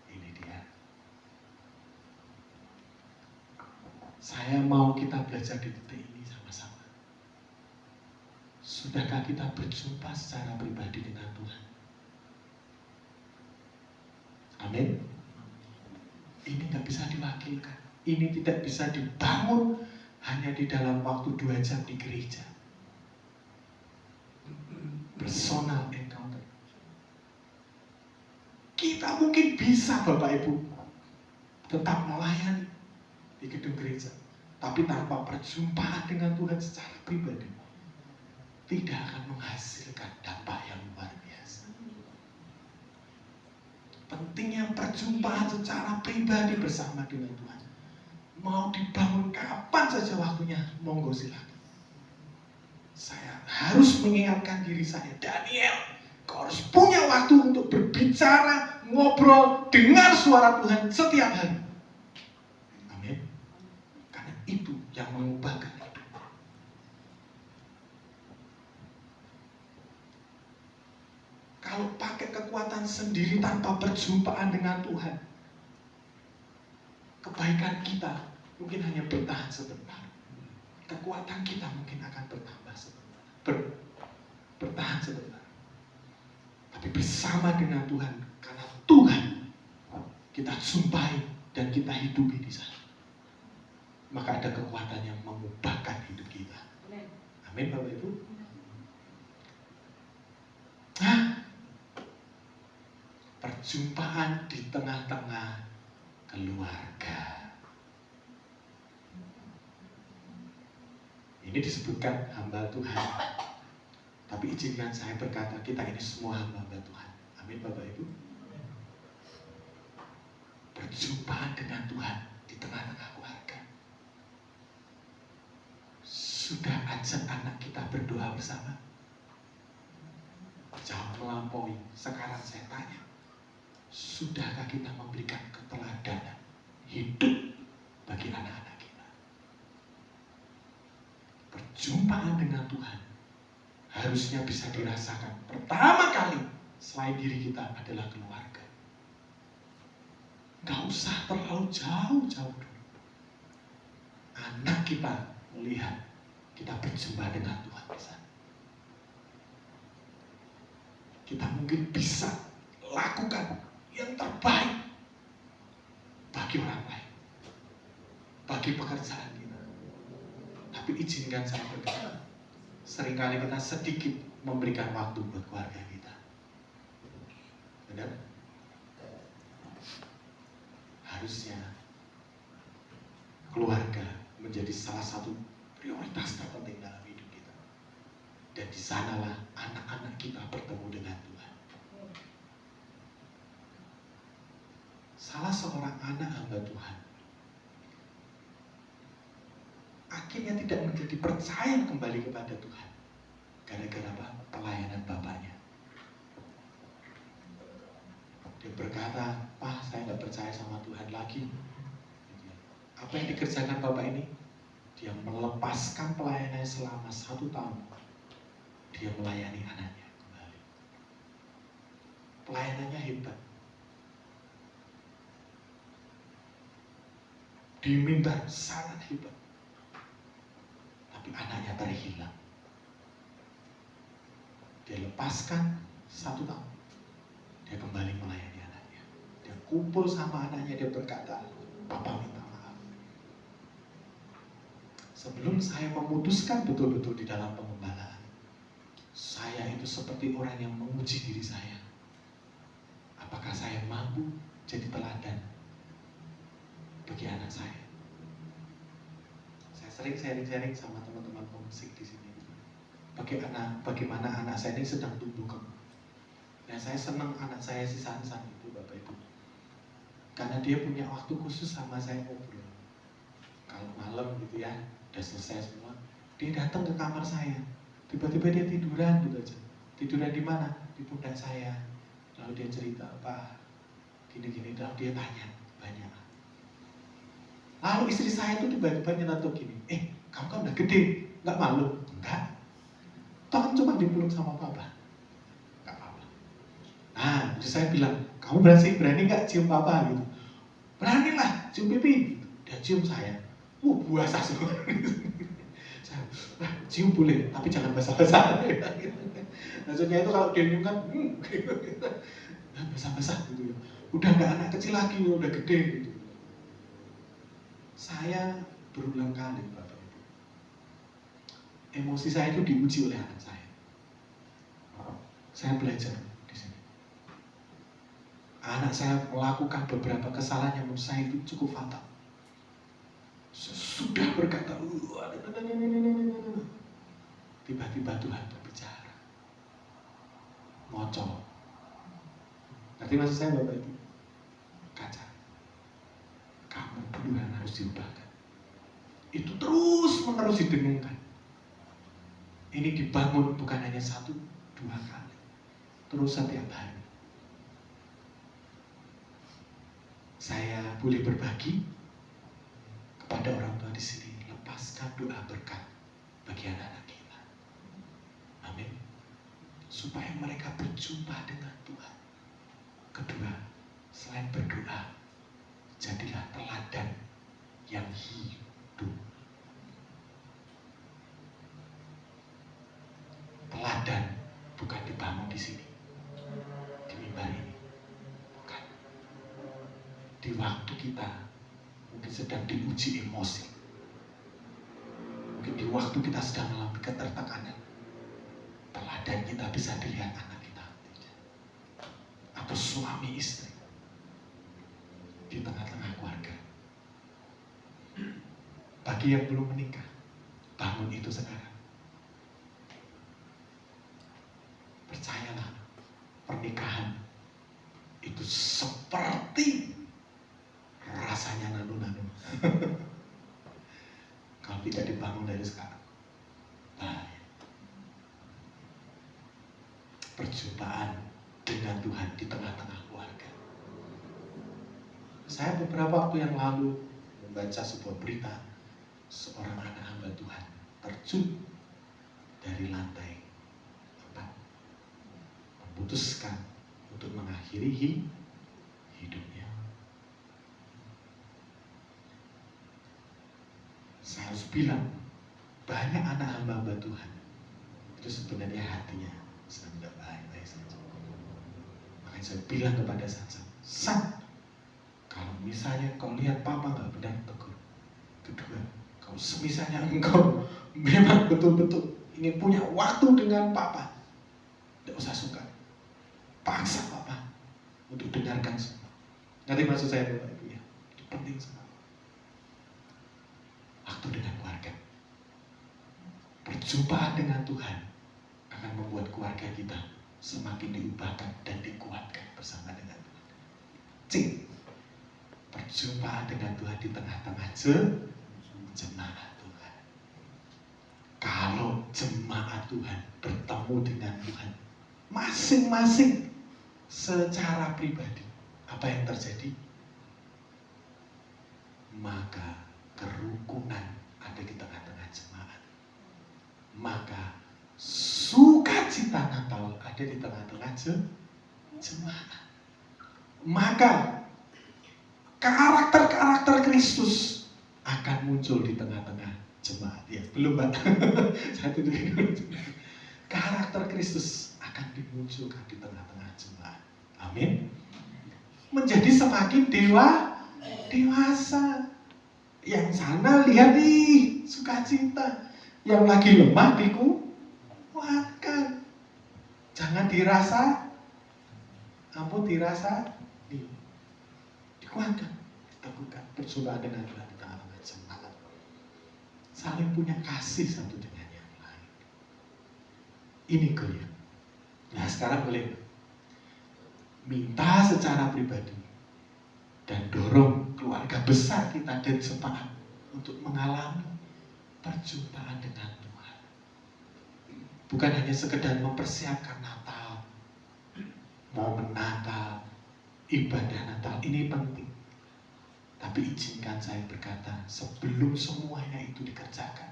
Speaker 2: ini dia. Saya mau kita belajar di titik ini sama-sama. Sudahkah kita berjumpa secara pribadi dengan Tuhan? Amin. Ini nggak bisa diwakilkan. Ini tidak bisa dibangun hanya di dalam waktu 2 jam di gereja. Personal encounter. Kita mungkin bisa Bapak Ibu tetap melayani di gedung gereja, tapi tanpa perjumpaan dengan Tuhan secara pribadi tidak akan menghasilkan dampak yang luar biasa. Pentingnya perjumpaan secara pribadi bersama dengan Tuhan. Mau dibangun kapan saja waktunya, monggo silakan. Saya harus mengingatkan diri saya, Daniel, kau harus punya waktu untuk berbicara, ngobrol, dengar suara Tuhan setiap hari. Amin. Karena itu yang mengubahkan hidup. Kalau pakai kekuatan sendiri tanpa perjumpaan dengan Tuhan, kebaikan kita mungkin hanya bertahan sebentar. Kekuatan kita mungkin akan bertambah sebentar. Bertahan sebentar. Tapi bersama dengan Tuhan, karena Tuhan kita jumpai dan kita hidupi di sana, maka ada kekuatan yang mengubahkan hidup kita. Amin Bapak Ibu. Perjumpaan di tengah-tengah keluarga. Ini disebutkan hamba Tuhan. Tapi izinkan saya berkata, kita ini semua hamba Tuhan. Amin Bapak Ibu. perjumpaan dengan Tuhan di tengah-tengah keluarga. Sudah ajak anak kita berdoa bersama? Jangan melampaui. Sekarang saya tanya, sudahkah kita memberikan keteladanan hidup bagi anak-anak kita? Perjumpaan dengan Tuhan harusnya bisa dirasakan pertama kali selain diri kita adalah keluarga. Gak usah terlalu jauh-jauh dulu. Anak kita melihat kita berjumpa dengan Tuhan di sana. Kita mungkin bisa lakukan yang terbaik bagi orang lain, bagi pekerjaan kita. Tapi izinkan saya berkata, seringkali kita sedikit memberikan waktu buat keluarga kita. Benar? Harusnya keluarga menjadi salah satu prioritas terpenting dalam hidup kita. Dan di sanalah anak-anak kita bertemu dengan Tuhan. Salah seorang anak hamba Tuhan akhirnya tidak menjadi percaya kembali kepada Tuhan. Gara-gara apa? Pelayanan bapaknya. Dia berkata, "Pak, saya nggak percaya sama Tuhan lagi." Apa yang dikerjakan bapak ini? Dia melepaskan pelayanannya selama 1 tahun. Dia melayani anaknya kembali. Pelayanannya hebat. Di mimbar sangat hebat. Tapi anaknya terhilang. Dia lepaskan 1 tahun. Dia kembali melayani anaknya. Dia kumpul sama anaknya, dia berkata, "Papa minta maaf. Sebelum saya memutuskan betul-betul di dalam pengembalaan, saya itu seperti orang yang menguji diri saya. Apakah saya mampu jadi teladan bagi anak saya?" Saya sering sharing-sharing sama teman-teman pemusik di sini. Bagaimana anak saya ini sedang tumbuh kembang. Nah, saya senang anak saya si Sansan itu, Bapak Ibu. Karena dia punya waktu khusus sama saya ngobrol. Kalau malam gitu ya, udah selesai semua, dia datang ke kamar saya. Tiba-tiba dia tiduran gitu aja. Tiduran di mana? Di pundak saya. Lalu dia cerita, "Pak, gini-gini." Lalu dia tanya banyak. Lalu istri saya itu tiba-tiba nyentuh gini, "Kamu kan udah gede, nggak malu?" "Enggak. Toh kan cuma dipeluk sama papa." "Nggak apa-apa." Nah, terus saya bilang, "Kamu berani nggak cium papa?" gitu. "Berani lah, cium pipi." Gitu. Dia cium saya. Buasa semua. Saya, cium boleh, tapi jangan basah-basah. Maksudnya itu kalau dia nyium kan, basah-basah gitu ya. Udah nggak anak kecil lagi, udah gede gitu. Saya berulang kali, Bapak Ibu, emosi saya itu diuji oleh anak saya. Saya belajar di sini. Anak saya melakukan beberapa kesalahan yang menurut saya itu cukup fatal. Sudah berkata, tiba-tiba Tuhan berbicara, ngocok. Nanti maksud saya, Bapak Ibu, kaca. Kamu duluan harus diubahkan. Itu terus menerus didengungkan. Ini dibangun bukan hanya 1-2 kali, terus setiap hari. Saya boleh berbagi kepada orang tua di sini, lepaskan doa berkat bagi anak-anak kita. Amin. Supaya mereka berjumpa dengan Tuhan. Kedua, selain berdoa, jadilah teladan yang hidup. Teladan bukan dibangun di sini, di mimbar ini, bukan. Di waktu kita mungkin sedang diuji emosi, mungkin di waktu kita sedang mengalami ketertekanan, teladan kita bisa dilihat anak kita, atau suami istri di tengah-tengah keluarga. Bagi yang belum menikah, bangun itu sekarang. Percayalah, pernikahan itu seperti rasanya nanu-nanu. Kalau tidak dibangun dari sekarang, bahaya. Perjumpaan dengan Tuhan di tengah-tengah keluarga. Saya beberapa waktu yang lalu membaca sebuah berita, seorang anak hamba Tuhan terjun dari lantai 4, memutuskan untuk mengakhiri hidupnya. Saya harus bilang, banyak anak hamba Tuhan itu sebenarnya hatinya sedang tidak baik-baik saja. Makanya saya bilang kepada San, kalau misalnya kau lihat papa nggak benar, tegur. Kedua, kalau semisalnya engkau memang betul-betul ingin punya waktu dengan papa, tidak usah suka, paksa papa untuk dengarkan semua. Nanti maksud saya Bapak Ibu ya, itu penting sekali. Waktu dengan keluarga, perjumpaan dengan Tuhan akan membuat keluarga kita semakin diubahkan dan dikuatkan bersama dengan Tuhan. C. Perjumpaan dengan Tuhan di tengah-tengah jemaat Tuhan. Kalau jemaat Tuhan bertemu dengan Tuhan masing-masing secara pribadi, apa yang terjadi? Maka kerukunan ada di tengah-tengah jemaat. Maka sukacita Natal ada di tengah-tengah jemaat. Maka karakter-karakter Kristus akan muncul di tengah-tengah jemaat. Ya, belum Pak. Saya tunjukin dulu. Karakter Kristus akan dimunculkan di tengah-tengah jemaat. Amin. Menjadi semakin dewasa. Yang sana lihat nih sukacita, yang lagi lemah dikuatkan. Jangan dirasa, ampun dirasa dikuatkan, diteguhkan. Perjumpaan dengan Tuhan di tengah-tengah jemaat. Saling punya kasih satu dengan yang lain. Ini goyang. Nah sekarang boleh minta secara pribadi dan dorong keluarga besar kita dan jemaat untuk mengalami perjumpaan dengan Tuhan. Bukan hanya sekedar mempersiapkan Natal, momen Natal, ibadah Natal, ini penting. Tapi izinkan saya berkata, sebelum semuanya itu dikerjakan,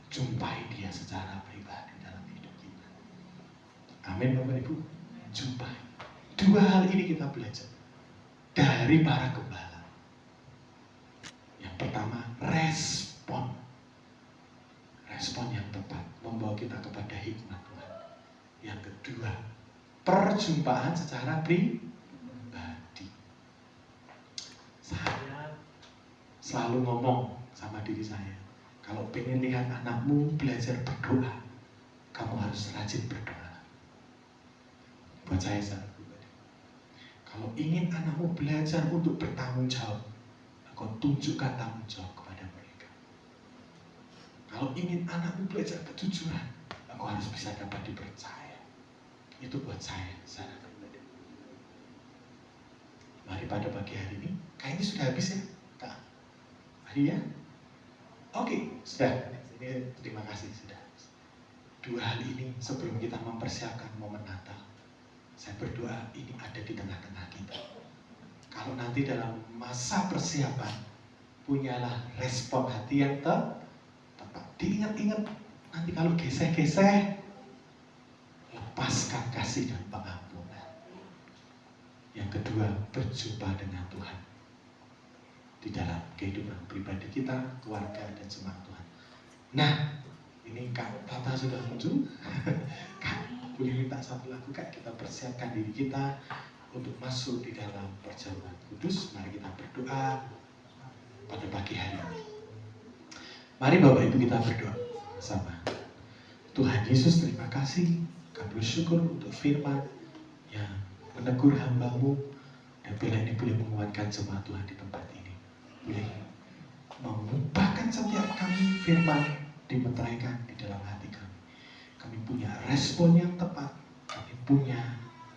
Speaker 2: jumpai dia secara pribadi dalam hidup kita. Amin Bapak Ibu. Jumpai. Dua hal ini kita belajar dari para gembala. Yang pertama, respon yang tepat membawa kita kepada hikmat Tuhan. Yang kedua, perjumpaan secara pribadi. Saya selalu ngomong sama diri saya, kalau pengen lihat anakmu belajar berdoa, kamu harus rajin berdoa. Buat saya sangat pribadi. Kalau ingin anakmu belajar untuk bertanggung jawab, kau tunjukkan tanggung jawab kepada mereka. Kalau ingin anakmu belajar kejujuran, aku harus bisa dapat dipercaya. Itu buat saya secara pribadi. Mari pada pagi hari ini, kayaknya sudah habis ya, Kak. Hari ya? Oke, sudah. Ini terima kasih sudah. Dua hal ini sebelum kita mempersiapkan momen Natal, saya berdoa ini ada di tengah-tengah kita. Kalau nanti dalam masa persiapan, punyalah respon hati yang tepat. Diingat-ingat, nanti kalau geseh-geseh, lepaskan kasih dan pengampunan. Yang kedua, berjumpa dengan Tuhan di dalam kehidupan pribadi kita, keluarga, dan jemaat Tuhan. Nah, ini Kak Tata sudah muncul. Kak, boleh minta satu lagu Kak, kita persiapkan diri kita untuk masuk di dalam perjamuan kudus. Mari kita berdoa pada pagi hari ini. Mari Bapak Ibu kita berdoa sama. Tuhan Yesus, terima kasih. Kami bersyukur untuk firman yang menegur hamba-Mu, dan bila ini boleh menguatkan jemaat Tuhan di tempat ini, boleh mengubahkan setiap kami firman dimeteraikan di dalam hati kami. Kami punya respon yang tepat, kami punya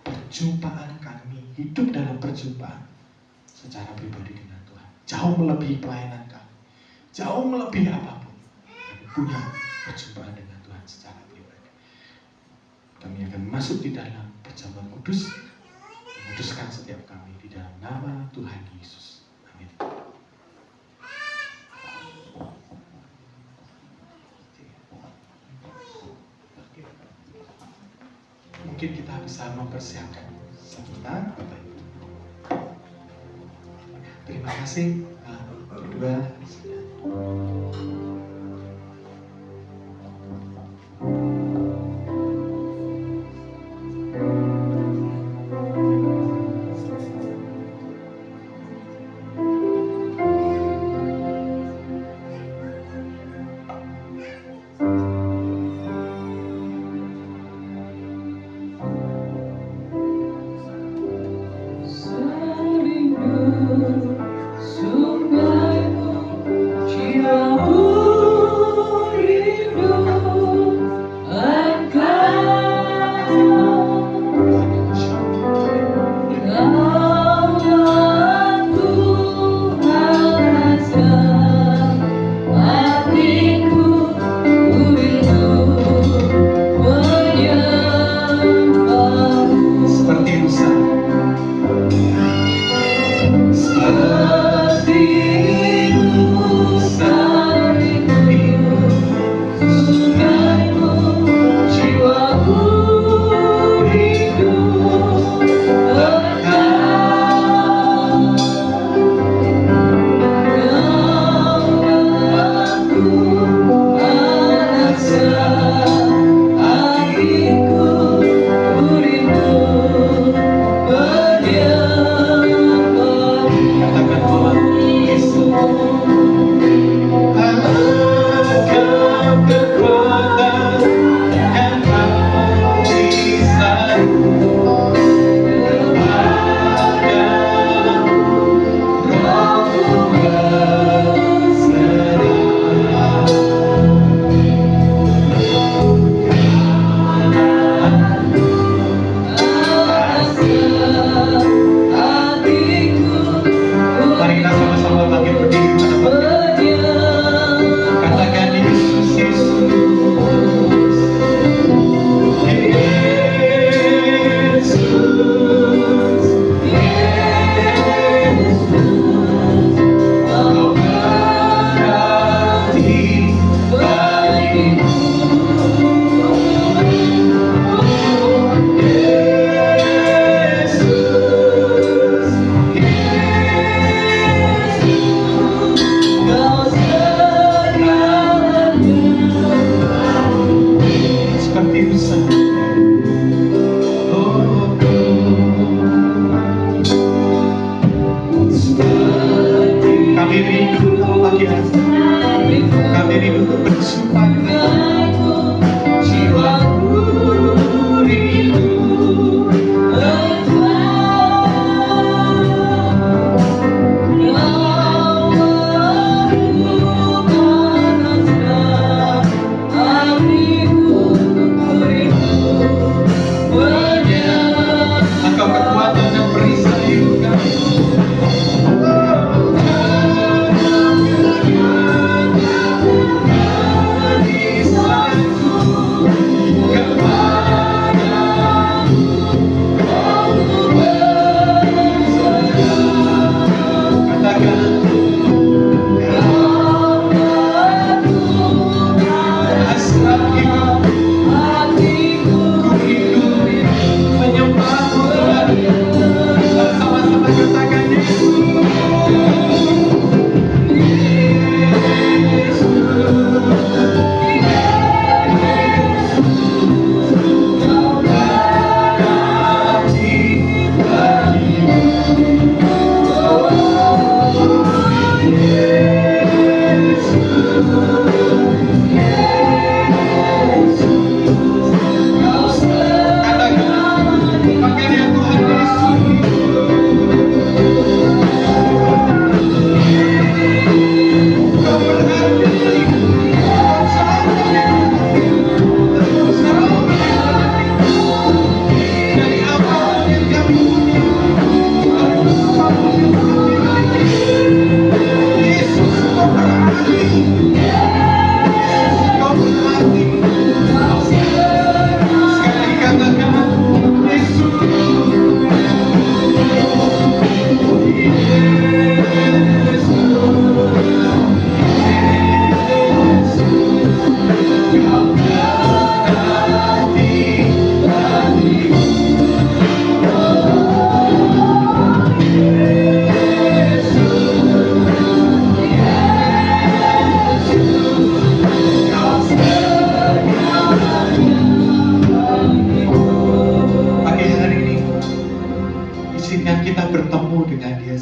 Speaker 2: perjumpaan, kami hidup dalam perjumpaan secara pribadi dengan Tuhan. Jauh melebihi pelayanan kami. Jauh melebihi apapun. Kami punya perjumpaan dengan Tuhan secara pribadi. Kami akan masuk di dalam perjamuan kudus, menguduskan setiap kami di dalam nama Tuhan Yesus. Amin. Mungkin kita bisa mempersiapkan sebentar, Bapak Ibu. Terima kasih. Kedua.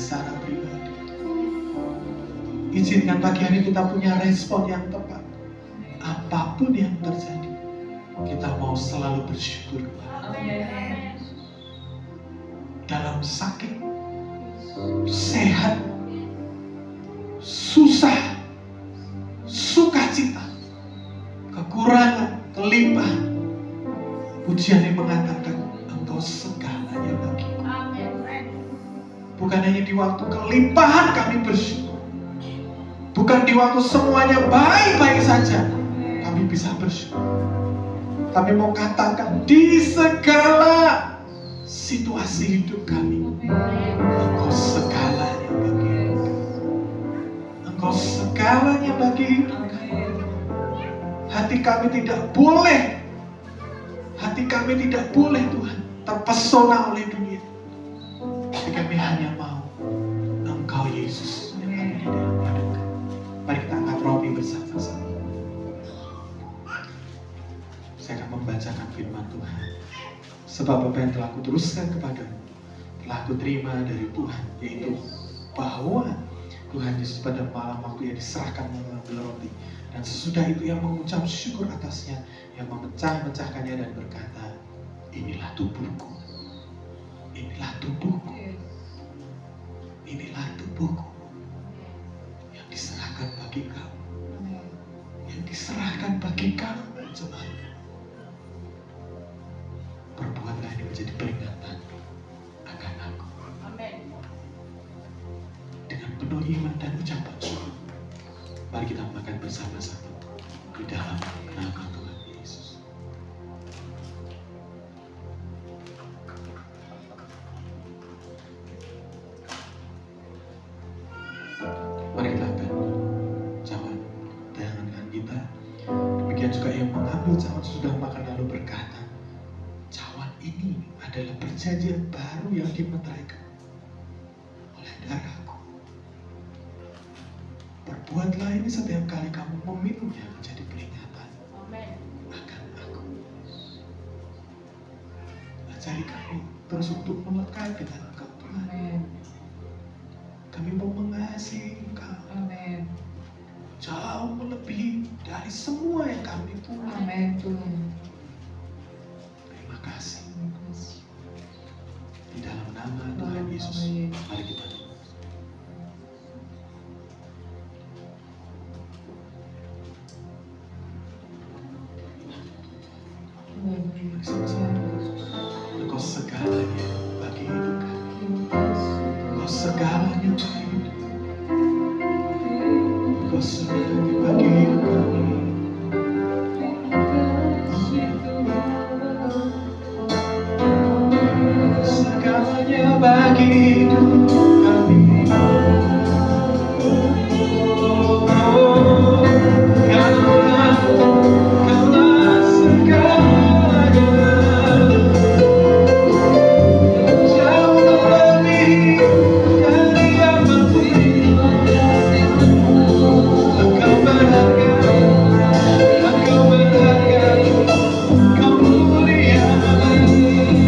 Speaker 2: secara pribadi. Izinkan pagi hari kita punya respon yang tepat. Apapun yang terjadi, kita mau selalu bersyukur kepada
Speaker 3: Amin.
Speaker 2: dalam sakit, sehat, susah, sukacita, kekurangan, kelimpahan. Pujian yang mengatakan Engkau segalanya bagiku.
Speaker 3: Amin.
Speaker 2: Bukan hanya di waktu kelimpahan kami bersyukur, bukan di waktu semuanya baik-baik saja kami bisa bersyukur. Kami mau katakan di segala situasi hidup kami, Engkau segalanya bagi hidup kami. Engkau segalanya bagi hidup kami. Hati kami tidak boleh Tuhan terpesona oleh dunia. Tapi kami hanya mau Engkau Yesus yang ada di dalam hidup kami. Mari kita angkat roti bersama-sama. Saya akan membacakan firman Tuhan. Sebab apa yang telah kuteruskan kepadamu telah kuterima dari Tuhan, yaitu bahwa Tuhan Yesus pada malam waktu yang diserahkan mengambil roti, dan sesudah itu ia mengucap syukur atasnya, yang memecah-mecahkannya dan berkata, inilah tubuhku, inilah tubuhku, inilah tubuhku yang diserahkan bagi kamu, yang diserahkan bagi kamu jemaat. Perbuatlah ini menjadi peringatan akan aku.
Speaker 3: Amin.
Speaker 2: Dengan penuh iman dan ucapan syukur, mari kita makan bersama-sama di dalam nama Tuhan Yesus. Mari kita angkat cawan tangan kita. Demikian juga yang mengambil cawan sudah makan lalu berkata, cawan ini adalah perjanjian baru yang dimeteraikan oleh darahku. Perbuatlah ini setiap kali kamu meminumnya menjadi peringatan
Speaker 3: Amin.
Speaker 2: akan aku. Ajari kami terus untuk melekat dengan Engkau Tuhan.
Speaker 3: Amin.
Speaker 2: Kami mau mengasihi Engkau
Speaker 3: Amin.
Speaker 2: jauh melebihi dari semua yang kami punya.
Speaker 3: Amin Tuhan.
Speaker 2: Terima kasih. Di dalam nama Tuhan Yesus, mari kita bersama-sama. Engkau segalanya bagi hidup kami. Engkau segalanya bagi hidup kami. Engkau segalanya bagi hidup kami. Segalanya bagi hidup kami. Kaulah segalanya. Jauh lebih dari apapun. Engkau berharga, Engkau berharga, Engkau mulia. Terima kasih.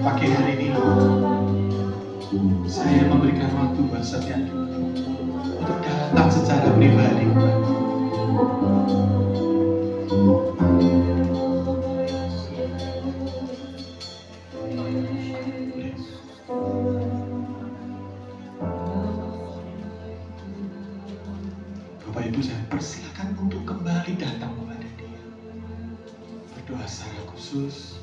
Speaker 2: Pagi hari ini saya memberikan waktu buat setiap kita untuk datang secara pribadi. Bapak Ibu, saya persilakan untuk kembali datang kepada Dia. Berdoa secara khusus,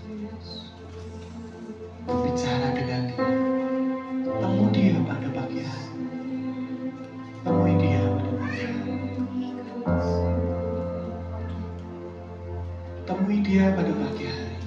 Speaker 2: bicara dengan Dia. Temui Dia pada pagi hari. Temui Dia pada pagi hari. Temui Dia pada pagi hari.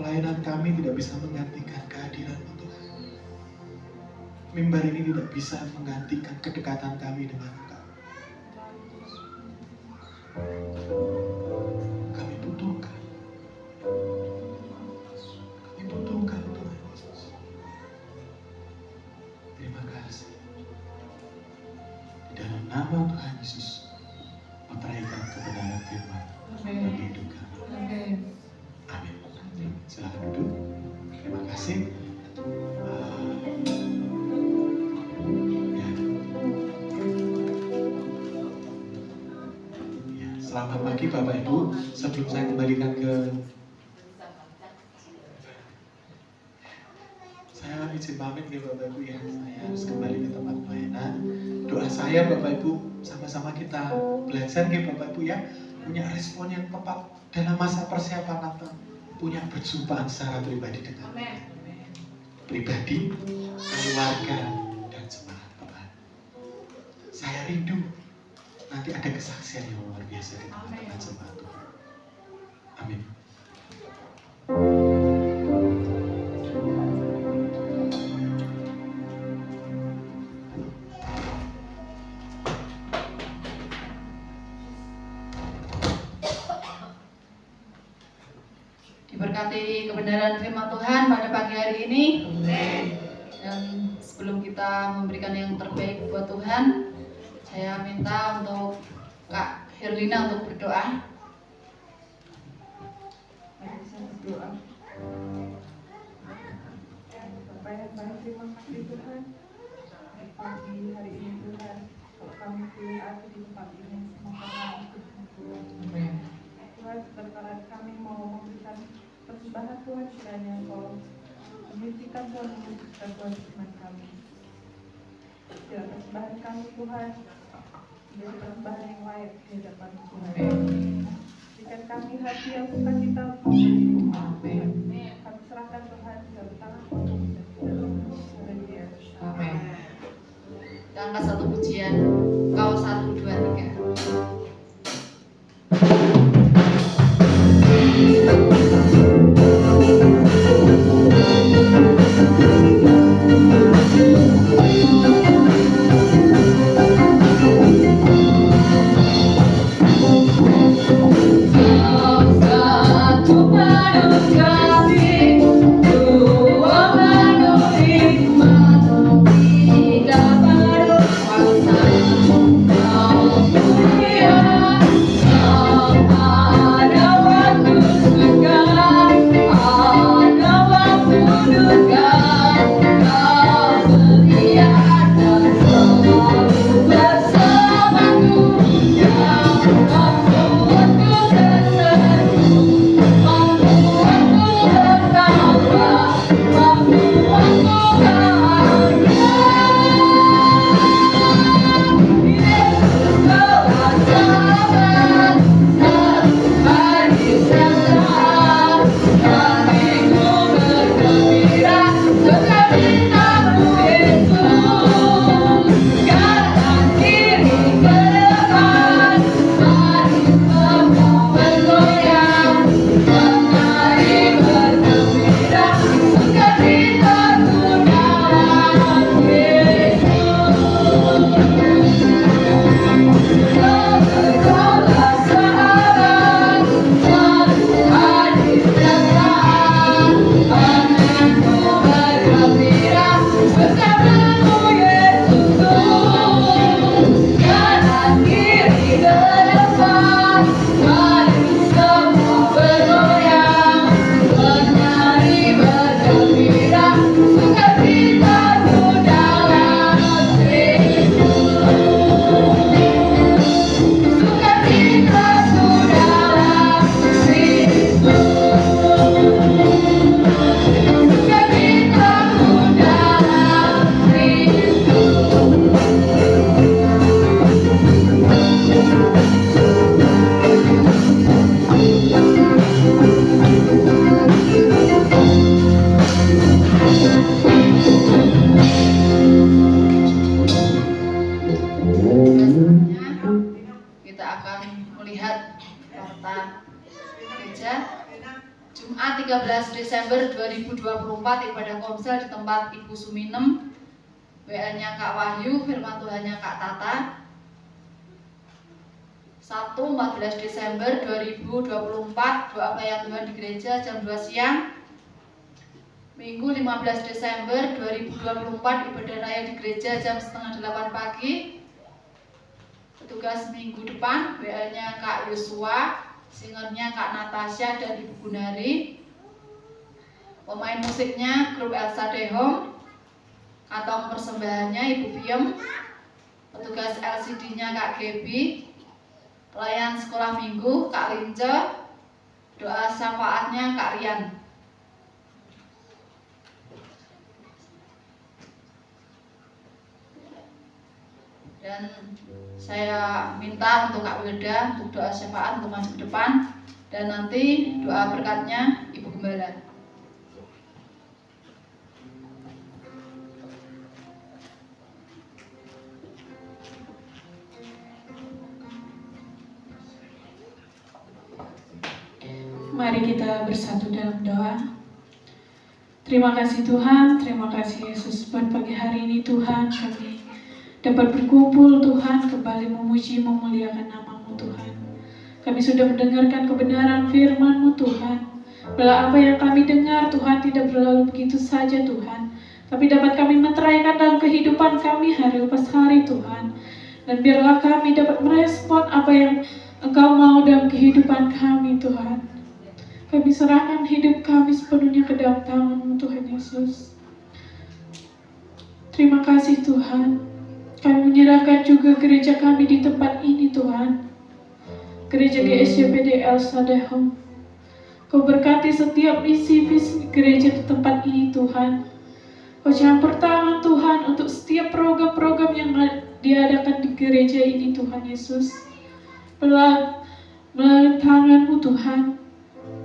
Speaker 2: pelayanan kami tidak bisa menggantikan kehadiran-Mu Tuhan. Mimbar ini tidak bisa menggantikan kedekatan kami dengan Engkau. Kami butuh Engkau. Kami butuh Engkau Tuhan Yesus. Terima kasih. Di dalam nama Tuhan Yesus, meteraikan kebenaran firman bagi hidup kami. Amin. Silakan duduk. Terima kasih. Ya, selamat pagi Bapak Ibu. Sebelum saya kembalikan saya izin pamit ya Bapak Ibu ya. Saya harus kembali ke tempat pelayanan. Doa saya Bapak Ibu, sama-sama kita belajar ya Bapak Ibu ya, punya respon yang tepat dalam masa persiapan Natal, punya perjumpaan secara pribadi dengan pribadi, keluarga, dan jemaat Tuhan. Saya rindu nanti ada kesaksian yang luar biasa di tengah-tengah jemaat Tuhan. Amin.
Speaker 1: Diberkati kebenaran firman Tuhan pada pagi hari ini. Dan sebelum kita memberikan yang terbaik buat Tuhan, saya minta untuk Kak Herlina untuk berdoa.
Speaker 4: Mari kita berdoa. Bapak yang baik, terima kasih Tuhan. Di pagi hari ini Tuhan, kalau kami pilih ada di tempat ini, semoga kami Tuhan. Tuhan, sebentar kami mau memberikan persembahan Tuhan, kiranya Engkau menyucikan Tuhan, menyucikan Tuhan firman kami. Kiranya persembahan kami Tuhan menjadi persembahan yang layak di hadapan Tuhan. Berikan kami hati yang sukacita untuk memberi. Kami serahkan Tuhan dalam tangan-Mu dan dalam Haleluya.
Speaker 1: Amin. Kita angkat satu pujian. Kau 1, 2, 3. Jumat 13 Desember 2024 ibadah komsel di tempat Ibu Suminem, WA-nya Kak Wahyu, firman Tuhannya Kak Tata. Sabtu 14 Desember 2024 doa pelayan Tuhan di gereja jam 2 siang. Minggu 15 Desember 2024 ibadah raya di gereja jam setengah 8 pagi. Petugas minggu depan WA-nya Kak Yosua, singernya Kak Natasha dan Ibu Gunari. Pemain musiknya grup Elsa Dehom. Kantong persembahannya Ibu Piem. Petugas LCD-nya Kak Gebi. Pelayan sekolah minggu Kak Lince. Doa syafaatnya Kak Rian. Dan saya minta untuk Kak Wilda untuk doa syafaat untuk maju ke depan, dan nanti doa berkatnya Ibu Gembala.
Speaker 5: Mari kita bersatu dalam doa. Terima kasih Tuhan, terima kasih Yesus buat pagi hari ini Tuhan, kami dapat berkumpul Tuhan, kembali memuji, memuliakan nama-Mu Tuhan. Kami sudah mendengarkan kebenaran firman-Mu Tuhan. Bila apa yang kami dengar Tuhan tidak berlalu begitu saja Tuhan, tapi dapat kami meteraikan dalam kehidupan kami hari lepas hari Tuhan. Dan biarlah kami dapat merespon apa yang Engkau mau dalam kehidupan kami Tuhan. Kami serahkan hidup kami sepenuhnya ke dalam tangan-Mu Tuhan Yesus. Terima kasih Tuhan. Kami menyerahkan juga gereja kami di tempat ini Tuhan. Gereja GSJPD Elsa Dehom. Kau berkati setiap visi-visi gereja di tempat ini Tuhan. Kau campur tangan Tuhan untuk setiap program-program yang diadakan di gereja ini Tuhan Yesus. Melalui tangan-Mu Tuhan,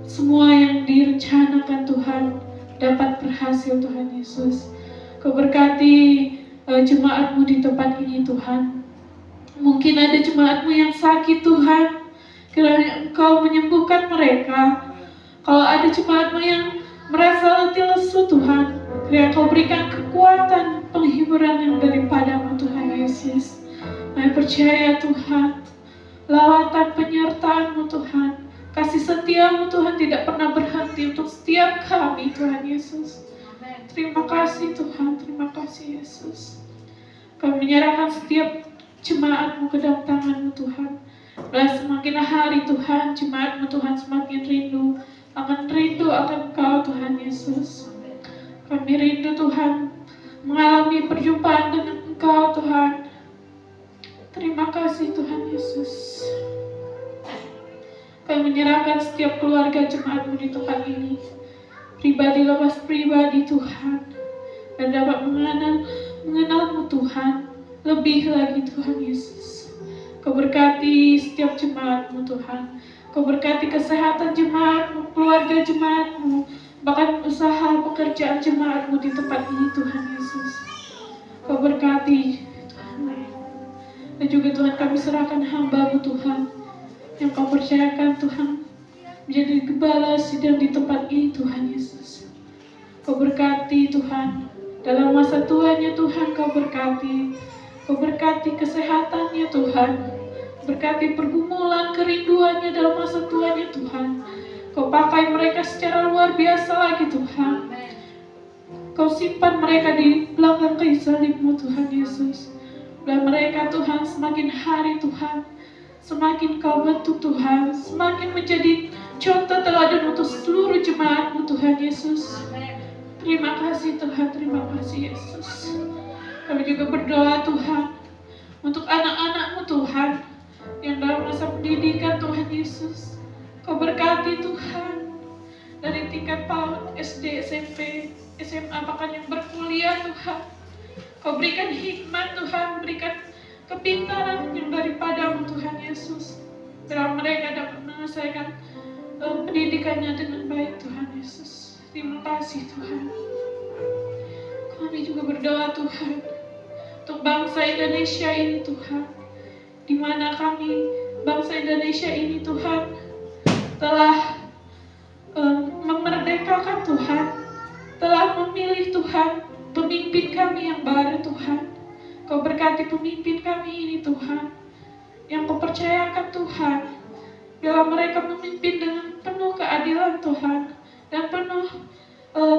Speaker 5: semua yang direncanakan Tuhan dapat berhasil Tuhan Yesus. Kau berkati jemaat-Mu di tempat ini Tuhan. Mungkin ada jemaat-Mu yang sakit Tuhan, kiranya Engkau menyembuhkan mereka. Kalau ada jemaat-Mu yang merasa letih lesu Tuhan, kiranya Engkau berikan kekuatan, penghiburan yang daripada-Mu Tuhan Yesus. Kami percaya Tuhan, lawatan penyertaan-Mu Tuhan, kasih setia-Mu Tuhan tidak pernah berhenti untuk setiap kami Tuhan Yesus. Terima kasih Tuhan, terima kasih Yesus. Kami menyerahkan setiap jemaat-Mu ke dalam tangan-Mu Tuhan. Bila semakin hari Tuhan, jemaat-Mu Tuhan semakin rindu akan Engkau Tuhan Yesus. Kami rindu Tuhan mengalami perjumpaan dengan Engkau Tuhan. Terima kasih Tuhan Yesus. Kami menyerahkan setiap keluarga jemaat-Mu di tempat ini, pribadi lepas pribadi Tuhan, dan dapat mengenal-Mu Tuhan lebih lagi Tuhan Yesus. Kau berkati setiap jemaat-Mu Tuhan. Kau berkati kesehatan jemaat-Mu, keluarga jemaat-Mu, bahkan usaha pekerjaan jemaat-Mu di tempat ini Tuhan Yesus. Kau berkati Tuhan. Dan juga Tuhan kami serahkan hamba-Mu Tuhan, yang Kau percayakan Tuhan menjadi gembala sidang di tempat ini Tuhan Yesus. Kau berkati Tuhan dalam masa tuanya Tuhan, Kau berkati kesehatannya Tuhan, berkati pergumulan kerinduannya dalam masa tuanya Tuhan. Kau pakai mereka secara luar biasa lagi Tuhan. Kau simpan mereka di belakang kayu salib-Mu Tuhan Yesus. Dan mereka Tuhan semakin hari Tuhan, semakin Kau bentuk Tuhan, semakin menjadi contoh teladan untuk seluruh jemaat-Mu Tuhan Yesus. Terima kasih Tuhan, terima kasih Yesus. Kami juga berdoa Tuhan untuk anak-anak-Mu Tuhan yang dalam masa pendidikan Tuhan Yesus. Kau berkati Tuhan dari tingkat PAUD, SD, SMP, SMA, bahkan yang berkuliah Tuhan. Kau berikan hikmat Tuhan, berikan kepintaran yang daripada-Mu Tuhan Yesus, biar mereka dapat menyelesaikan pendidikannya dengan baik Tuhan Yesus. Terima kasih Tuhan. Kami juga berdoa Tuhan untuk bangsa Indonesia ini Tuhan, di mana kami bangsa Indonesia ini Tuhan telah pemimpin kami yang baru Tuhan. Kau berkati pemimpin kami ini Tuhan, yang Kau percayakan Tuhan, biarlah mereka memimpin dengan penuh keadilan Tuhan, dan penuh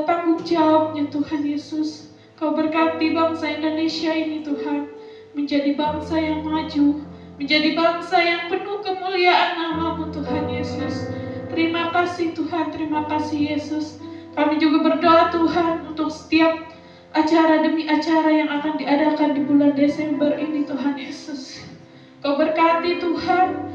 Speaker 5: tanggung jawabnya Tuhan Yesus. Kau berkati bangsa Indonesia ini Tuhan, menjadi bangsa yang maju, menjadi bangsa yang penuh kemuliaan nama-Mu Tuhan Yesus. Terima kasih Tuhan, terima kasih Yesus. Kami juga berdoa Tuhan untuk setiap acara demi acara yang akan diadakan di bulan Desember ini Tuhan Yesus. Kau berkati Tuhan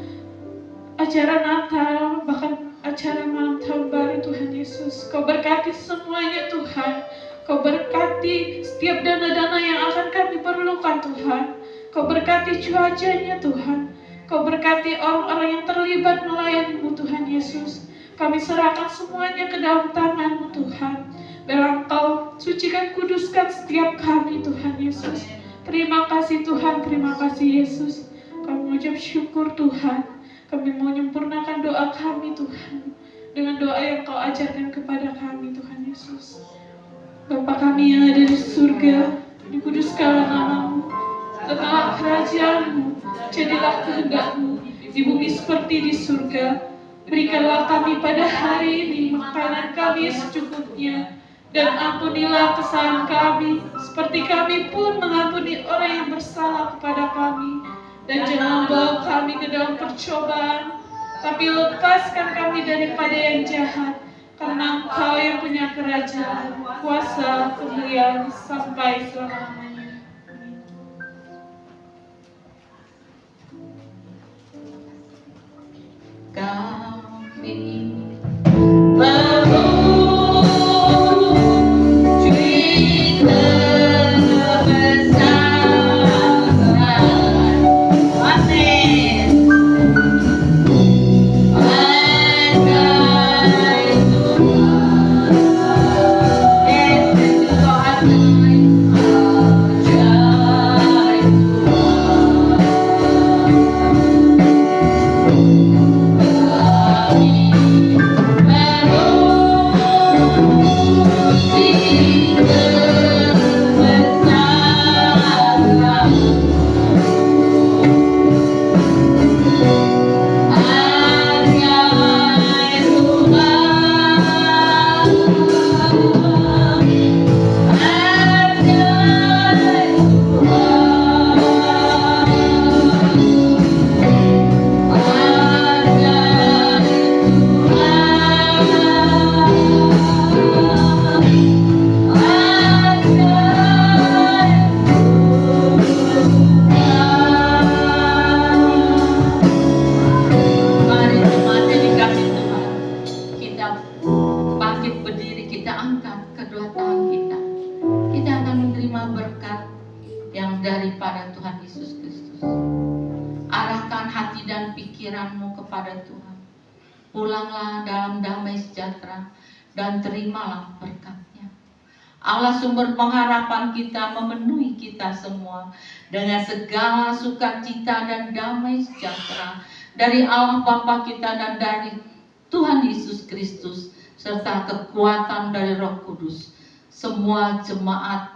Speaker 5: acara Natal, bahkan acara malam tahun baru Tuhan Yesus. Kau berkati semuanya Tuhan. Kau berkati setiap dana-dana yang akan kami perlukan Tuhan. Kau berkati cuacanya Tuhan. Kau berkati orang-orang yang terlibat melayani-Mu Tuhan Yesus. Kami serahkan semuanya ke dalam tangan-Mu Tuhan. Biarlah Engkau sucikan, kuduskan setiap kami Tuhan Yesus. Terima kasih Tuhan, terima kasih Yesus. Kami mengucap syukur Tuhan. Kami mau menyempurnakan doa kami Tuhan, dengan doa yang Kau ajarkan kepada kami Tuhan Yesus. Bapa kami yang ada di surga, dikuduskanlah nama-Mu, datanglah kerajaan-Mu, jadilah kehendak-Mu di bumi seperti di surga. Berikanlah kami pada hari ini makanan kami secukupnya, dan ampunilah kesalahan kami seperti kami pun mengampuni orang yang bersalah kepada kami. Dan jangan bawa kami ke dalam percobaan, tapi lepaskan kami daripada yang jahat. Karena Engkau yang punya kerajaan, kuasa, kemuliaan sampai selama-lamanya.
Speaker 3: Kami memuji kebesaran, amin. Andai Tuhan, Yesus Tuhan, andai Mari jemaat yang dikasihi Tuhan, kita bangkit berdiri, kita angkat kedua tangan kita. Kita akan menerima berkat yang daripada Tuhan Yesus Kristus. Arahkan hati dan pikiranmu kepada Tuhan. Pulanglah dalam damai sejahtera dan terimalah berkatnya. Allah sumber pengharapan kita memenuhi kita semua dengan segala sukacita dan damai sejahtera dari Allah Bapa kita dan dari Tuhan Yesus Kristus, serta kekuatan dari Roh Kudus. Semua jemaat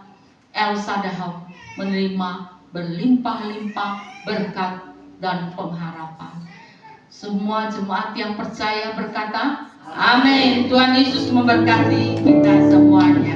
Speaker 3: El Sadaham menerima berlimpah-limpah berkat dan pengharapan. Semua jemaat yang percaya berkata, amin. Tuhan Yesus memberkati kita semuanya.